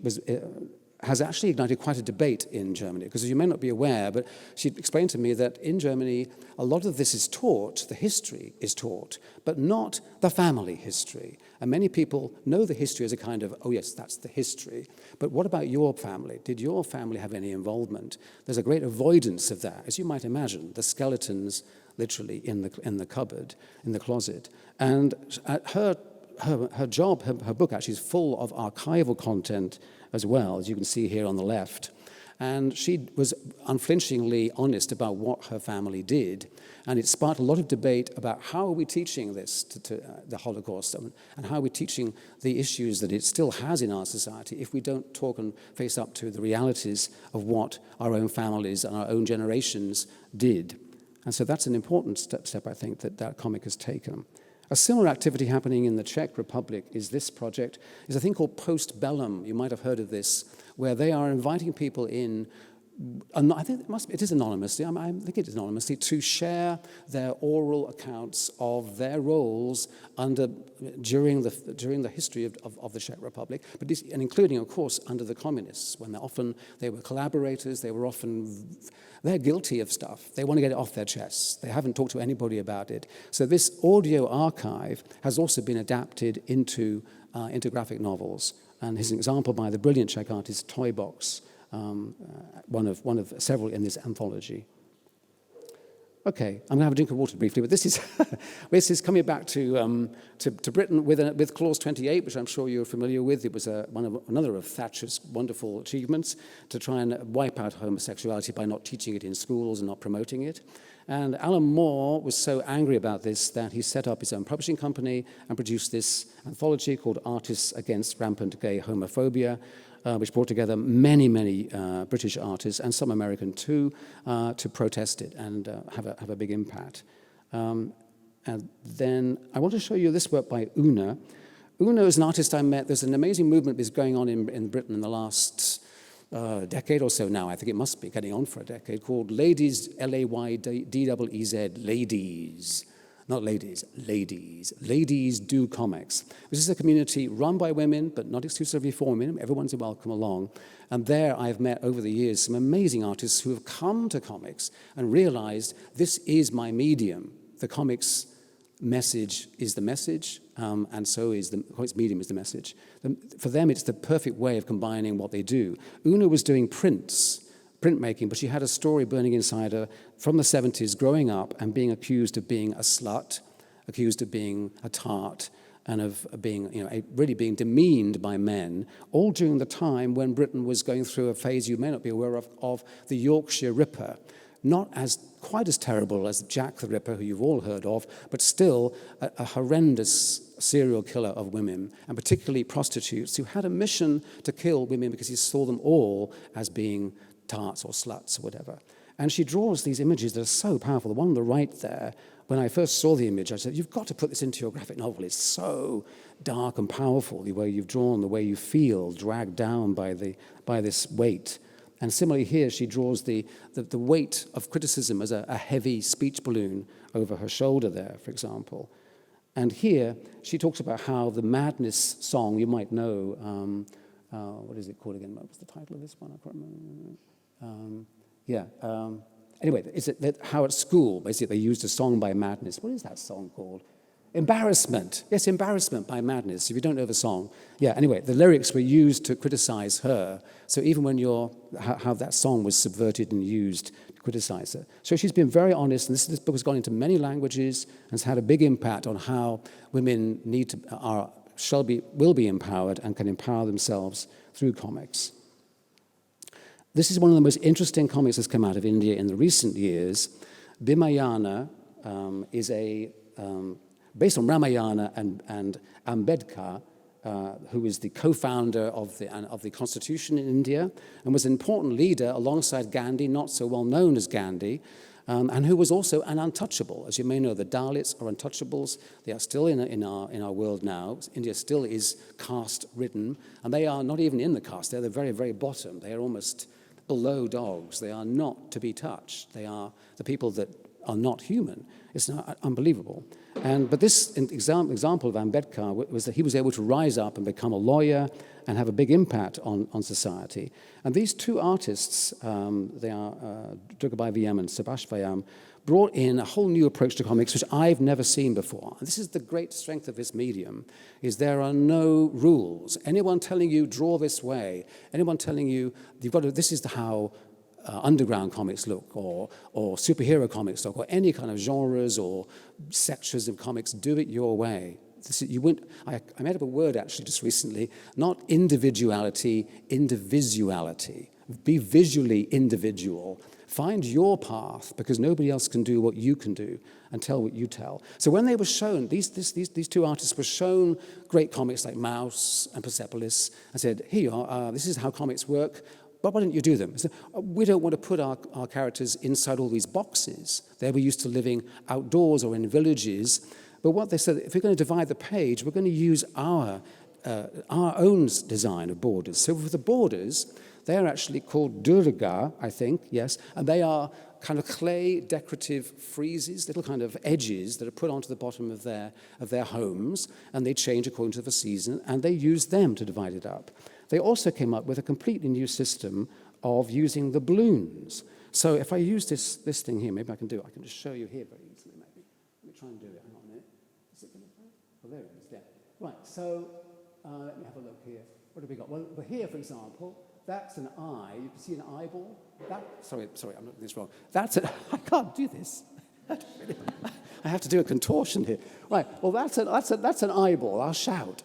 has actually ignited quite a debate in Germany, because you may not be aware, but she explained to me that in Germany, a lot of this is taught, the history is taught, but not the family history. And many people know the history as a kind of, oh yes, that's the history, but what about your family? Did your family have any involvement? There's a great avoidance of that, as you might imagine, the skeletons literally in the cupboard, in the closet. And her book actually is full of archival content as well, as you can see here on the left. And she was unflinchingly honest about what her family did. And it sparked a lot of debate about how are we teaching this to the Holocaust, and how are we teaching the issues that it still has in our society if we don't talk and face up to the realities of what our own families and our own generations did. And so that's an important step I think, that comic has taken. A similar activity happening in the Czech Republic is this project, is a thing called Postbellum. You might have heard of this, where they are inviting people in I think it is anonymously, I think it is anonymously, to share their oral accounts of their roles during the history of the Czech Republic, and including, of course, under the communists, when they were collaborators, they're guilty of stuff. They want to get it off their chests. They haven't talked to anybody about it. So this audio archive has also been adapted into graphic novels. And here's an example by the brilliant Czech artist Toy Box, one of several in this anthology. Okay, I'm going to have a drink of water briefly, but this is coming back to Britain with Clause 28, which I'm sure you're familiar with. It was another of Thatcher's wonderful achievements to try and wipe out homosexuality by not teaching it in schools and not promoting it. And Alan Moore was so angry about this that he set up his own publishing company and produced this anthology called Artists Against Rampant Gay Homophobia, which brought together many British artists, and some American too, to protest it and have a big impact. And then I want to show you this work by Una. Una is an artist I met. There's an amazing movement that's going on in Britain in the last decade or so now. I think it must be getting on for a decade, called Ladies, L-A-Y-D-E-E-Z, Ladies. Not ladies, ladies. Ladies do comics. This is a community run by women, but not exclusively for women. Everyone's welcome along. And there I've met over the years some amazing artists who have come to comics and realized this is my medium. The comics message is the message, and so is the comics medium is the message. For them, it's the perfect way of combining what they do. Una was doing printmaking, but she had a story burning inside her from the 70s, growing up and being accused of being a slut, accused of being a tart, and of being, really being demeaned by men, all during the time when Britain was going through a phase you may not be aware of the Yorkshire Ripper. Not quite as terrible as Jack the Ripper, who you've all heard of, but still a horrendous serial killer of women, and particularly prostitutes, who had a mission to kill women because he saw them all as being tarts or sluts or whatever. And she draws these images that are so powerful. The one on the right there, when I first saw the image, I said, you've got to put this into your graphic novel. It's so dark and powerful, the way you've drawn, the way you feel dragged down by this weight. And similarly here, she draws the weight of criticism as a heavy speech balloon over her shoulder there, for example. And here, she talks about how the Madness song, you might know, what is it called again? What was the title of this one? I can't remember. Anyway, how at school, basically, they used a song by Madness. What is that song called? Embarrassment. Yes, Embarrassment by Madness, if you don't know the song. Yeah, anyway, the lyrics were used to criticize her. So even when how that song was subverted and used to criticize her. So she's been very honest, and this book has gone into many languages and has had a big impact on how women will be empowered and can empower themselves through comics. This is one of the most interesting comics that's come out of India in the recent years. Bimayana is based on Ramayana and Ambedkar, who is the co-founder of the Constitution in India and was an important leader alongside Gandhi, not so well known as Gandhi, and who was also an untouchable. As you may know, the Dalits are untouchables. They are still in our world now. India still is caste-ridden, and they are not even in the caste. They're the very, very bottom. They are almost below dogs. They are not to be touched. They are the people that are not human. It's unbelievable. But this example of Ambedkar was that he was able to rise up and become a lawyer and have a big impact on society. And these two artists, they are Durgabai Vyam and Subhash Vyam, brought in a whole new approach to comics, which I've never seen before. And this is the great strength of this medium, is there are no rules. Anyone telling you, draw this way, anyone telling you, this is how underground comics look, or superhero comics look, or any kind of genres or sections of comics, do it your way. I made up a word actually just recently, not individuality, indivisuality. Be visually individual. Find your path, because nobody else can do what you can do and tell what you tell. So when they were shown, these two artists were shown great comics like Mouse and Persepolis and said, here you are, this is how comics work. But why don't you do them? I said, we don't want to put our characters inside all these boxes. They were used to living outdoors or in villages. But what they said, if we're going to divide the page, we're going to use our own design of borders. So for the borders, They're actually called durga, I think, yes, and they are kind of clay decorative friezes, little kind of edges that are put onto the bottom of their homes, and they change according to the season, and they use them to divide it up. They also came up with a completely new system of using the balloons. So if I use this thing here, maybe I can do it. I can just show you here very easily, maybe. Let me try and do it. Hang on a minute. Is it going to play? Oh, there it is. Yeah. Right, so let me have a look here. What have we got? Well, here, for example, that's an eye. You can see an eyeball. Sorry, I'm looking this wrong. I can't do this. I have to do a contortion here. Right, well, that's an eyeball. I'll shout.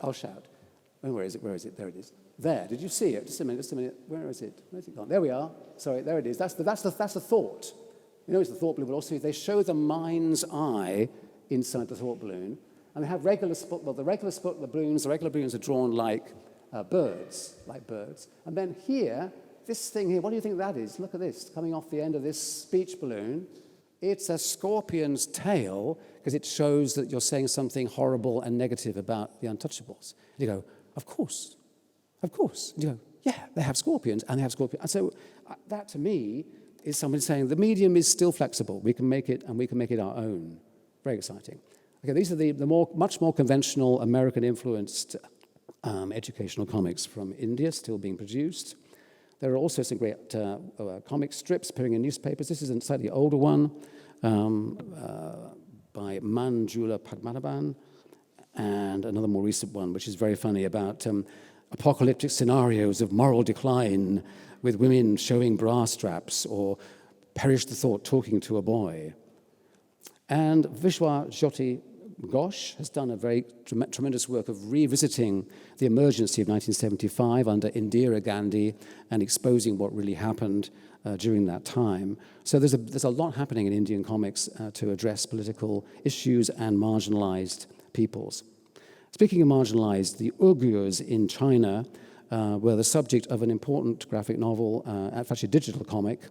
Where is it? There it is. There. Did you see it? Just a minute. Where is it? Where's it gone? There we are. Sorry, there it is. That's the thought. You know, it's the thought balloon, but also they show the mind's eye inside the thought balloon, and they have regular balloons are drawn like birds, And then here, this thing here, what do you think that is? Look at this, coming off the end of this speech balloon. It's a scorpion's tail, because it shows that you're saying something horrible and negative about the untouchables. And you go, of course. And you go, yeah, they have scorpions, and they have scorpions. And so that, to me, is somebody saying the medium is still flexible. We can make it, and we can make it our own. Very exciting. Okay, these are the much more conventional American-influenced educational comics from India, still being produced. There are also some great comic strips appearing in newspapers. This is a slightly older one by Manjula Padmanabhan, and another more recent one, which is very funny, about apocalyptic scenarios of moral decline with women showing bra straps, or perish the thought talking to a boy. And Vishwa Jyoti Ghosh has done a very tremendous work of revisiting the emergency of 1975 under Indira Gandhi and exposing what really happened during that time. So there's a lot happening in Indian comics to address political issues and marginalized peoples. Speaking of marginalized, the Uyghurs in China were the subject of an important graphic novel, actually a digital comic,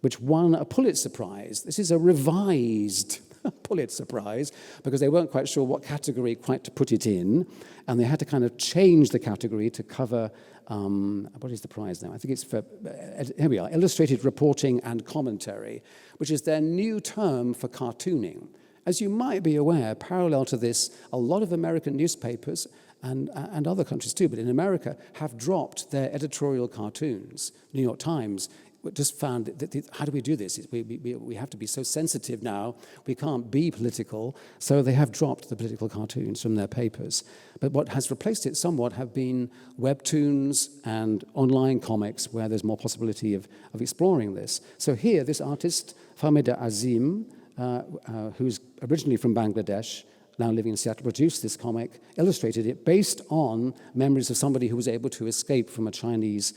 which won a Pulitzer Prize. This is a revised Pulitzer Prize, because they weren't quite sure what category quite to put it in, and they had to kind of change the category to cover, what is the prize now? I think it's for, here we are, illustrated reporting and commentary, which is their new term for cartooning. As you might be aware, parallel to this, a lot of American newspapers and other countries too, but in America, have dropped their editorial cartoons. New York Times just found that how do we do this? We have to be so sensitive now. We can't be political. So they have dropped the political cartoons from their papers. But what has replaced it somewhat have been webtoons and online comics, where there's more possibility of exploring this. So here, this artist, Famida Azim, who's originally from Bangladesh, now living in Seattle, produced this comic, illustrated it based on memories of somebody who was able to escape from a Chinese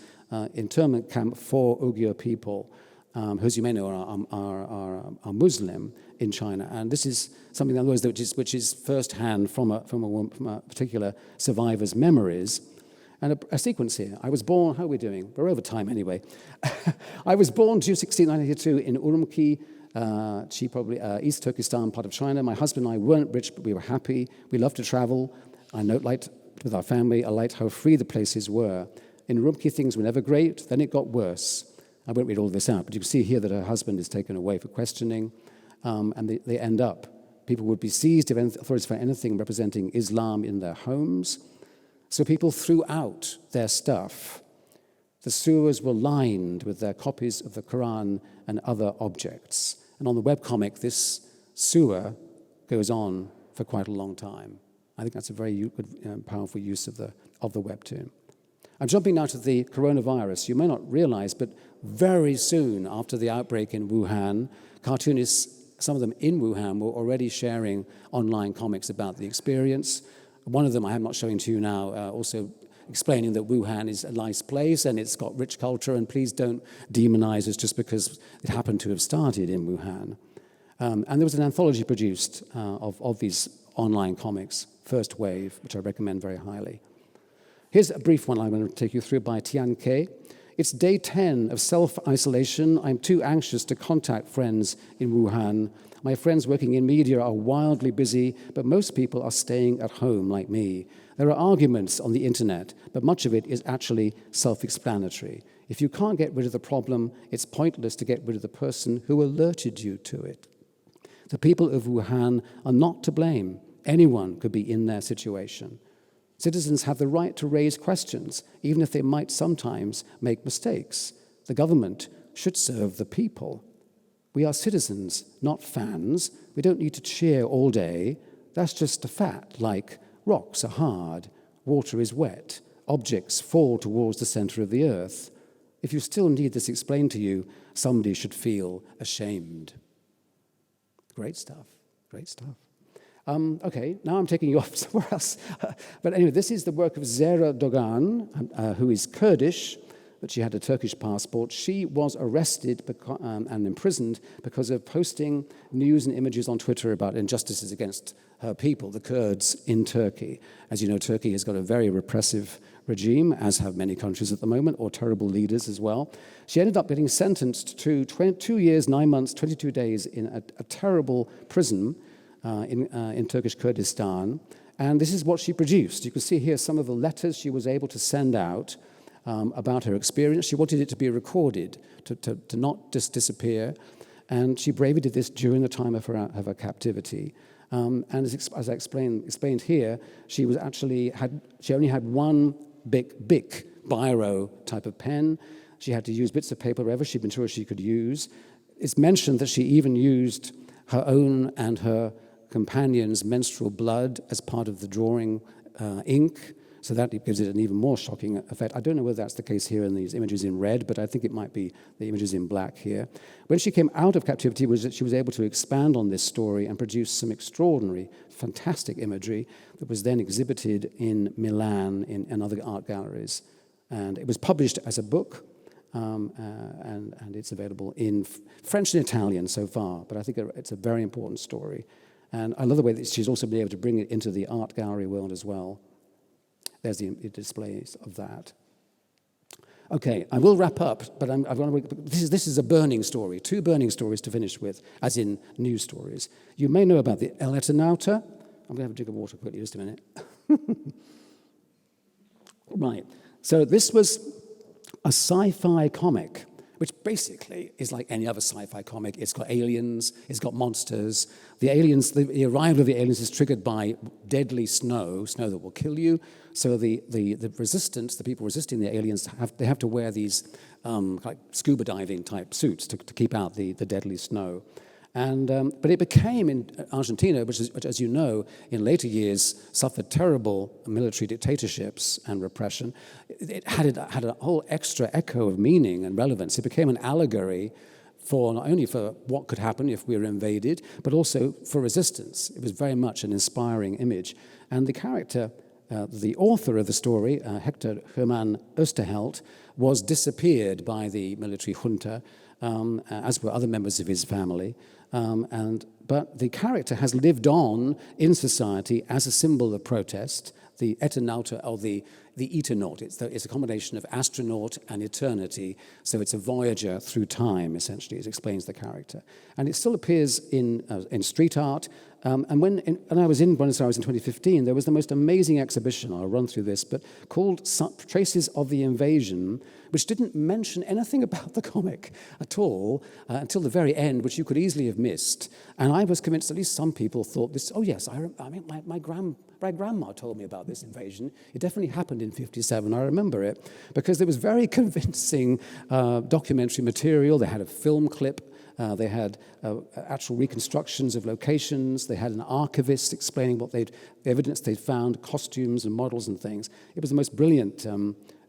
internment camp for Uyghur people, who, as you may know, are Muslim in China. And this is something, in other words, which is firsthand from a particular survivor's memories. And a sequence here. I was born, how are we doing? We're over time anyway. I was born June 16, 1992 in Urumqi, East Turkestan, part of China. My husband and I weren't rich, but we were happy. We loved to travel. With our family, I liked how free the places were. In Urumqi, things were never great. Then it got worse. I won't read all this out, but you can see here that her husband is taken away for questioning, and they end up. People would be seized if authorities found anything representing Islam in their homes. So people threw out their stuff. The sewers were lined with their copies of the Quran and other objects. And on the webcomic, this sewer goes on for quite a long time. I think that's a very good, powerful use of the webtoon. I'm jumping now to the coronavirus. You may not realize, but very soon after the outbreak in Wuhan, cartoonists, some of them in Wuhan, were already sharing online comics about the experience. One of them I am not showing to you now, also explaining that Wuhan is a nice place and it's got rich culture, and please don't demonize us just because it happened to have started in Wuhan. And there was an anthology produced of these online comics, First Wave, which I recommend very highly. Here's a brief one I'm going to take you through by Tian Ke. It's day 10 of self-isolation. I'm too anxious to contact friends in Wuhan. My friends working in media are wildly busy, but most people are staying at home like me. There are arguments on the internet, but much of it is actually self-explanatory. If you can't get rid of the problem, it's pointless to get rid of the person who alerted you to it. The people of Wuhan are not to blame. Anyone could be in their situation. Citizens have the right to raise questions, even if they might sometimes make mistakes. The government should serve the people. We are citizens, not fans. We don't need to cheer all day. That's just a fact, like rocks are hard, water is wet, objects fall towards the center of the earth. If you still need this explained to you, somebody should feel ashamed. Great stuff, great stuff. Okay, now I'm taking you off somewhere else. But anyway, this is the work of Zehra Dogan, who is Kurdish, but she had a Turkish passport. She was arrested and imprisoned because of posting news and images on Twitter about injustices against her people, the Kurds in Turkey. As you know, Turkey has got a very repressive regime, as have many countries at the moment, or terrible leaders as well. She ended up getting sentenced to 2 years, 9 months, 22 days in a terrible prison in Turkish Kurdistan. And this is what she produced. You can see here some of the letters she was able to send out about her experience. She wanted it to be recorded, to not just disappear. And she bravely did this during the time of her captivity. And as I explained here, she only had one big biro type of pen. She had to use bits of paper wherever she'd been sure she could use. It's mentioned that she even used her own and her companion's menstrual blood as part of the drawing ink, so that gives it an even more shocking effect. I don't know whether that's the case here in these images in red, but I think it might be the images in black here. When she came out of captivity, she was able to expand on this story and produce some extraordinary, fantastic imagery that was then exhibited in Milan in other art galleries. And it was published as a book, and it's available in French and Italian so far, but I think it's a very important story. And I love the way that she's also been able to bring it into the art gallery world as well. There's the displays of that. Okay, I will wrap up, but this is a burning story, 2 burning stories to finish with, as in news stories. You may know about the El Eternauta. I'm going to have a drink of water quickly, just a minute. Right, so this was a sci-fi comic, which basically is like any other sci-fi comic. It's got aliens, it's got monsters. The arrival of the aliens is triggered by deadly snow that will kill you. So the resistance, the people resisting the aliens, have to wear these like scuba diving type suits to keep out the deadly snow. And but it became in Argentina, which as you know, in later years suffered terrible military dictatorships and repression. It had a whole extra echo of meaning and relevance. It became an allegory for not only for what could happen if we were invaded, but also for resistance. It was very much an inspiring image. And the character, the author of the story, Hector Hermann Oesterheld, was disappeared by the military junta, as were other members of his family. But the character has lived on in society as a symbol of protest. The Eternauta, or the Eternaut, it's a combination of astronaut and eternity, so it's a voyager through time, essentially. It explains the character. And it still appears in street art. And when I was in Buenos Aires in 2015, there was the most amazing exhibition, I'll run through this, but called Traces of the Invasion, which didn't mention anything about the comic at all until the very end, which you could easily have missed. And I was convinced at least some people thought this, oh yes, I mean, my grandma told me about this invasion. It definitely happened in 57, I remember it, because there was very convincing documentary material. They had a film clip. They had actual reconstructions of locations. They had an archivist explaining the evidence they'd found, costumes and models and things. It was the most brilliant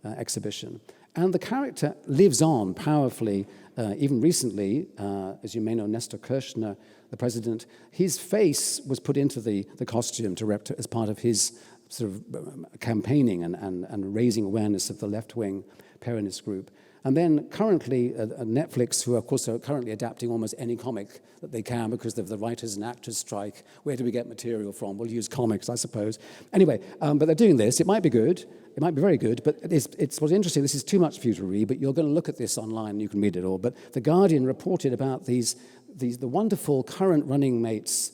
exhibition. And the character lives on powerfully. Even recently, as you may know, Nestor Kirchner, the president, his face was put into the costume as part of his sort of campaigning and raising awareness of the left-wing Peronist group. And then currently, Netflix, who of course are currently adapting almost any comic that they can because of the writers and actors strike. Where do we get material from? We'll use comics, I suppose. Anyway, but they're doing this. It might be good. It might be very good, but it's what's interesting. This is too much for you to read, but you're going to look at this online and you can read it all. But The Guardian reported about the wonderful current running mates,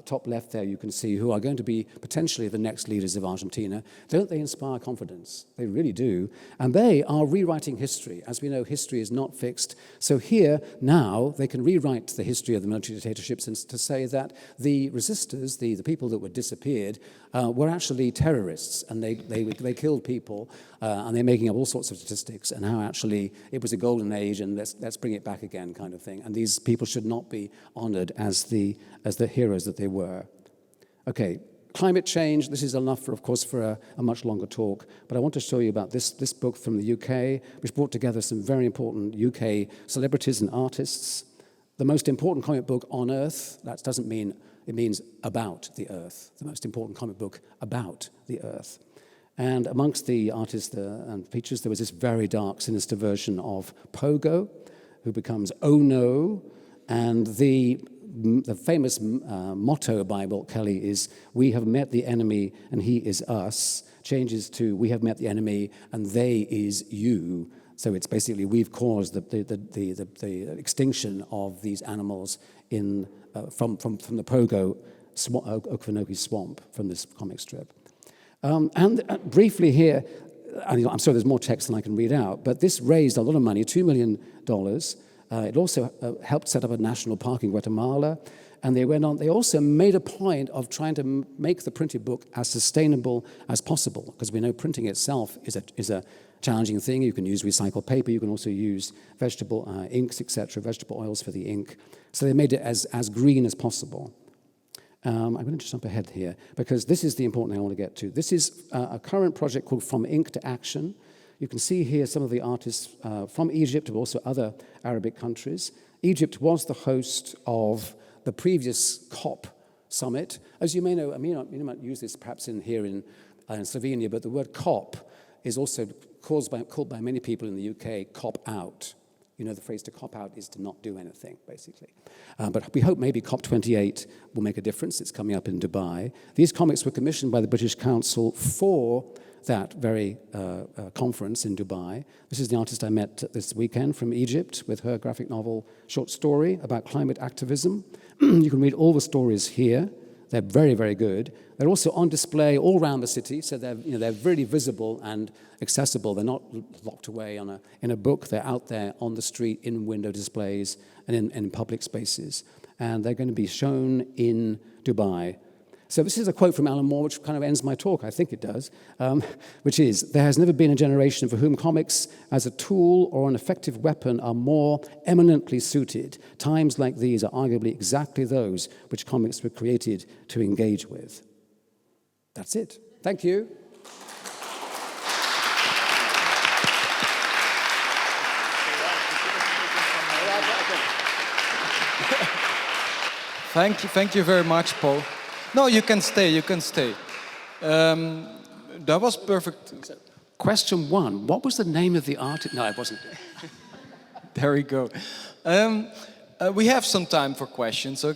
top left there you can see, who are going to be potentially the next leaders of Argentina. Don't they inspire confidence? They really do. And they are rewriting history. As we know, history is not fixed. So here, now, they can rewrite the history of the military dictatorships and to say that the resistors, the people that were disappeared, were actually terrorists, and they killed people, and they're making up all sorts of statistics, and how actually it was a golden age, and let's bring it back again, kind of thing. And these people should not be honored as the heroes that they were. Okay, climate change. This is enough, of course, for a much longer talk. But I want to show you about this book from the UK, which brought together some very important UK celebrities and artists. The most important comic book on Earth. That doesn't mean it means about the Earth. The most important comic book about the Earth. And amongst the artists and features, there was this very dark, sinister version of Pogo, who becomes Oh No, and the famous motto by Walt Kelly is, "We have met the enemy and he is us," changes to, "We have met the enemy and they is you." So it's basically, we've caused the extinction of these animals from the Pogo Okefenokee swamp from this comic strip. And briefly here, I'm sorry, there's more text than I can read out, but this raised a lot of money, $2 million. It also helped set up a national park in Guatemala, and they also made a point of trying to make the printed book as sustainable as possible, because we know printing itself is a challenging thing. You can use recycled paper, you can also use vegetable inks, etc., vegetable oils for the ink. So they made it as green as possible. I'm going to just jump ahead here, because this is the important thing I want to get to. This is a current project called From Ink to Action. You can see here some of the artists from Egypt, but also other Arabic countries. Egypt was the host of the previous COP summit. As you may know, you might use this perhaps in Slovenia, but the word COP is also called by many people in the UK cop out. You know, the phrase to cop out is to not do anything, basically. But we hope maybe COP28 will make a difference. It's coming up in Dubai. These comics were commissioned by the British Council for that very conference in Dubai. This is the artist I met this weekend from Egypt with her graphic novel short story about climate activism. You can read all the stories here. They're very, very good. They're also on display all around the city, so they're really visible and accessible. They're not locked away in a book. They're out there on the street, in window displays, and in public spaces. And they're going to be shown in Dubai. So this is a quote from Alan Moore, which kind of ends my talk, I think it does, which is, "There has never been a generation for whom comics as a tool or an effective weapon are more eminently suited. Times like these are arguably exactly those which comics were created to engage with." That's it. Thank you. Thank you very much, Paul. No, you can stay. That was perfect. Question one, what was the name of the artist? No, it wasn't. There we go. We have some time for questions, so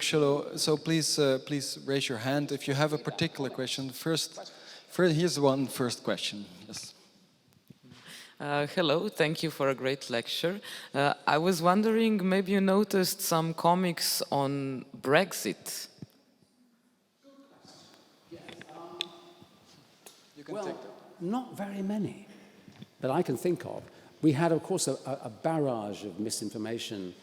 please raise your hand if you have a particular question. Here's one first question. Yes. Hello, thank you for a great lecture. I was wondering, maybe you noticed some comics on Brexit. Well, not very many that I can think of. We had, of course, a barrage of misinformation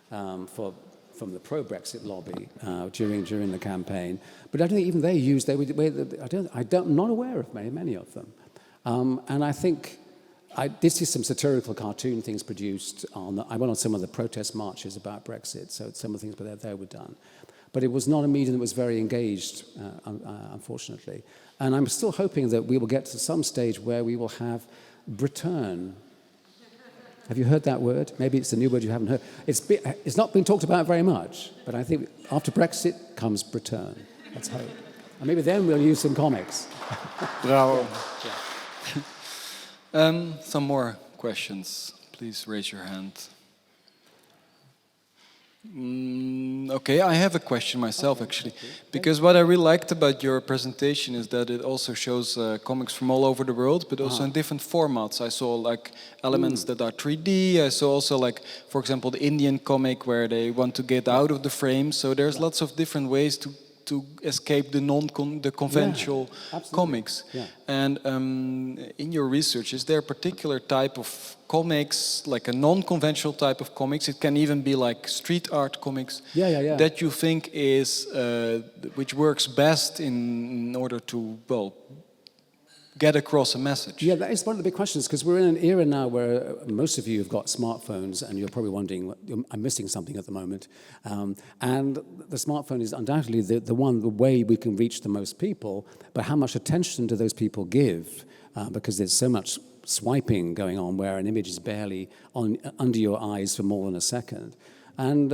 from the pro-Brexit lobby during the campaign, but I don't think even they used. I'm not aware of many of them, and I think this is some satirical cartoon things produced I went on some of the protest marches about Brexit, so some of the things there were done. But it was not a medium that was very engaged, unfortunately. And I'm still hoping that we will get to some stage where we will have Britain. Have you heard that word? Maybe it's a new word you haven't heard. It's not been talked about very much, but I think after Brexit comes Britain. Let's hope. And maybe then we'll use some comics. Bravo. Some more questions. questions, please raise your hand. Okay, I have a question myself, actually, because what I really liked about your presentation is that it also shows comics from all over the world, but also in different formats. I saw like elements that are 3D. I saw also like, for example, the Indian comic where they want to get out of the frame. So there's lots of different ways to escape the conventional comics. Yeah. And in your research, is there a particular type of comics, like a non-conventional type of comics? It can even be like street art comics. That you think is which works best in order to get across a message. Yeah, that is one of the big questions, because we're in an era now where most of you have got smartphones, and you're probably wondering, I'm missing something at the moment. And the smartphone is undoubtedly the way we can reach the most people, but how much attention do those people give? Because there's so much swiping going on where an image is barely under your eyes for more than a second. And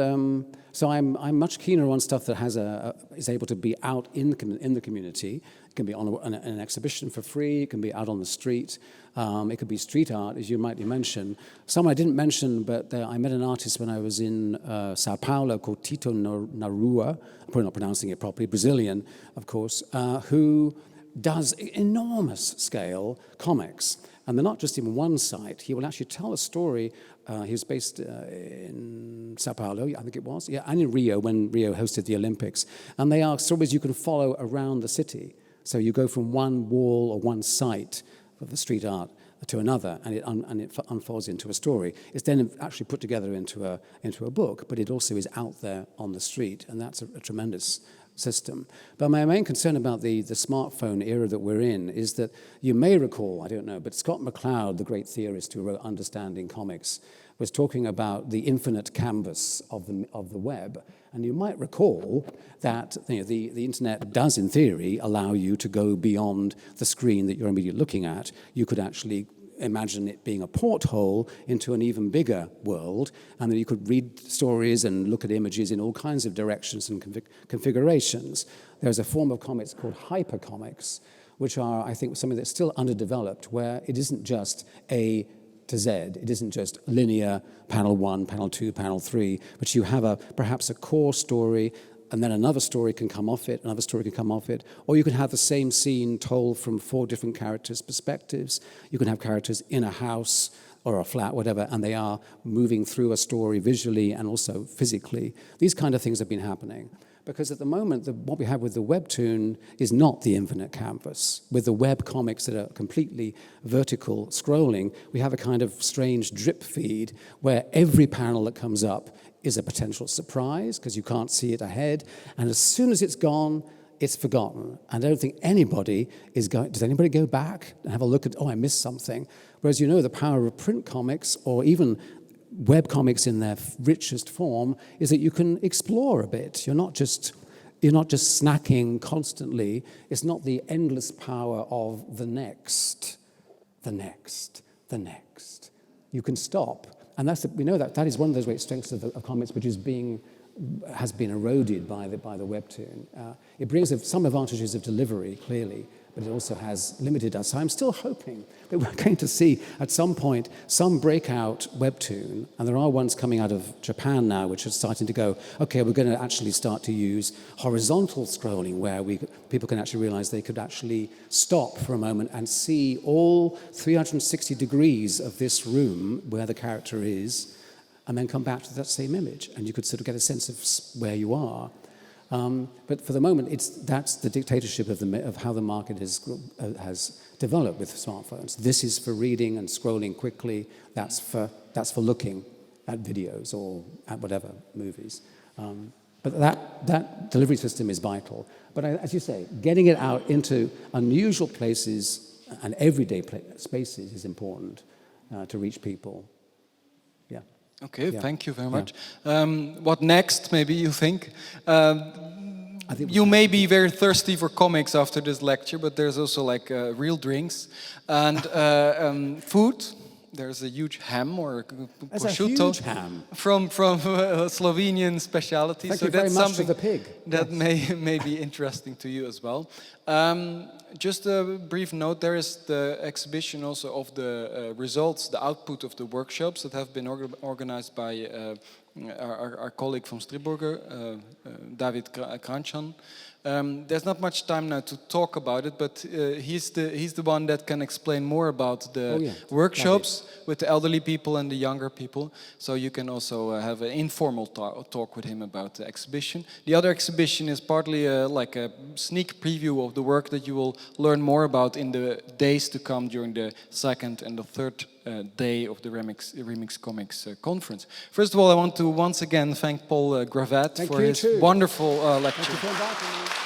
so I'm much keener on stuff that is able to be out in the community. It can be on an exhibition for free. It can be out on the street. It could be street art, as you might mention. Some I didn't mention, but I met an artist when I was in Sao Paulo called Tito Narua. I'm probably not pronouncing it properly. Brazilian, of course, who does enormous scale comics. And they're not just in one site. He will actually tell a story. He was based in Sao Paulo, I think it was, and in Rio, when Rio hosted the Olympics. And they are stories you can follow around the city. So you go from one wall or one site of the street art to another, and it unfolds into a story. It's then actually put together into a book, but it also is out there on the street, and that's a tremendous system. But my main concern about the smartphone era that we're in is that you may recall, I don't know, but Scott McCloud, the great theorist who wrote Understanding Comics, was talking about the infinite canvas of the web. And you might recall that the internet does, in theory, allow you to go beyond the screen that you're immediately looking at. You could actually imagine it being a porthole into an even bigger world, and then you could read stories and look at images in all kinds of directions and configurations. There's a form of comics called hypercomics, which are, I think, something that's still underdeveloped, where it isn't just A to Z. It isn't just linear, panel 1, panel 2, panel 3, but you have perhaps a core story, and then another story can come off it, another story can come off it, or you can have the same scene told from 4 different characters' perspectives. You can have characters in a house or a flat, whatever, and they are moving through a story visually and also physically. These kind of things have been happening. Because at the moment, what we have with the webtoon is not the infinite canvas. With the web comics that are completely vertical scrolling, we have a kind of strange drip feed where every panel that comes up is a potential surprise because you can't see it ahead. And as soon as it's gone, it's forgotten. And I don't think anybody is going... Does anybody go back and have a look at, I missed something? Whereas, the power of print comics or even web comics in their richest form is that you can explore a bit. You're not just snacking constantly. It's not the endless power of the next. You can stop. And we know that is one of those great strengths of comics, which has been eroded by the webtoon. It brings some advantages of delivery, clearly, but it also has limited us. So I'm still hoping that we're going to see at some point some breakout webtoon, and there are ones coming out of Japan now which are starting to go, okay, we're going to actually start to use horizontal scrolling where people can actually realize they could actually stop for a moment and see all 360 degrees of this room where the character is, and then come back to that same image, and you could sort of get a sense of where you are. But for the moment, that's the dictatorship of how the market has developed with smartphones. This is for reading and scrolling quickly. That's for looking at videos or at whatever movies. But that delivery system is vital. But as you say, getting it out into unusual places and everyday spaces is important to reach people. Yeah. Okay, thank you very much. What next, maybe you think? I think you may be very thirsty for comics after this lecture, but there's also like real drinks and food. there's a huge ham or That's a prosciutto huge ham. from Slovenian specialty. Thank so you very that's much for something the pig. that may be interesting to you as well. Just a brief note, there is the exhibition also of the results, the output of the workshops that have been organized by our colleague from Striburger, David Kranchan. There's not much time now to talk about it, but he's the one that can explain more about the workshops with the elderly people and the younger people. So you can also have an informal talk with him about the exhibition. The other exhibition is partly like a sneak preview of the work that you will learn more about in the days to come during the second and the third day of the Remix Comics conference. First of all, I want to once again thank Paul Gravett for his wonderful lecture. Thank you for inviting me.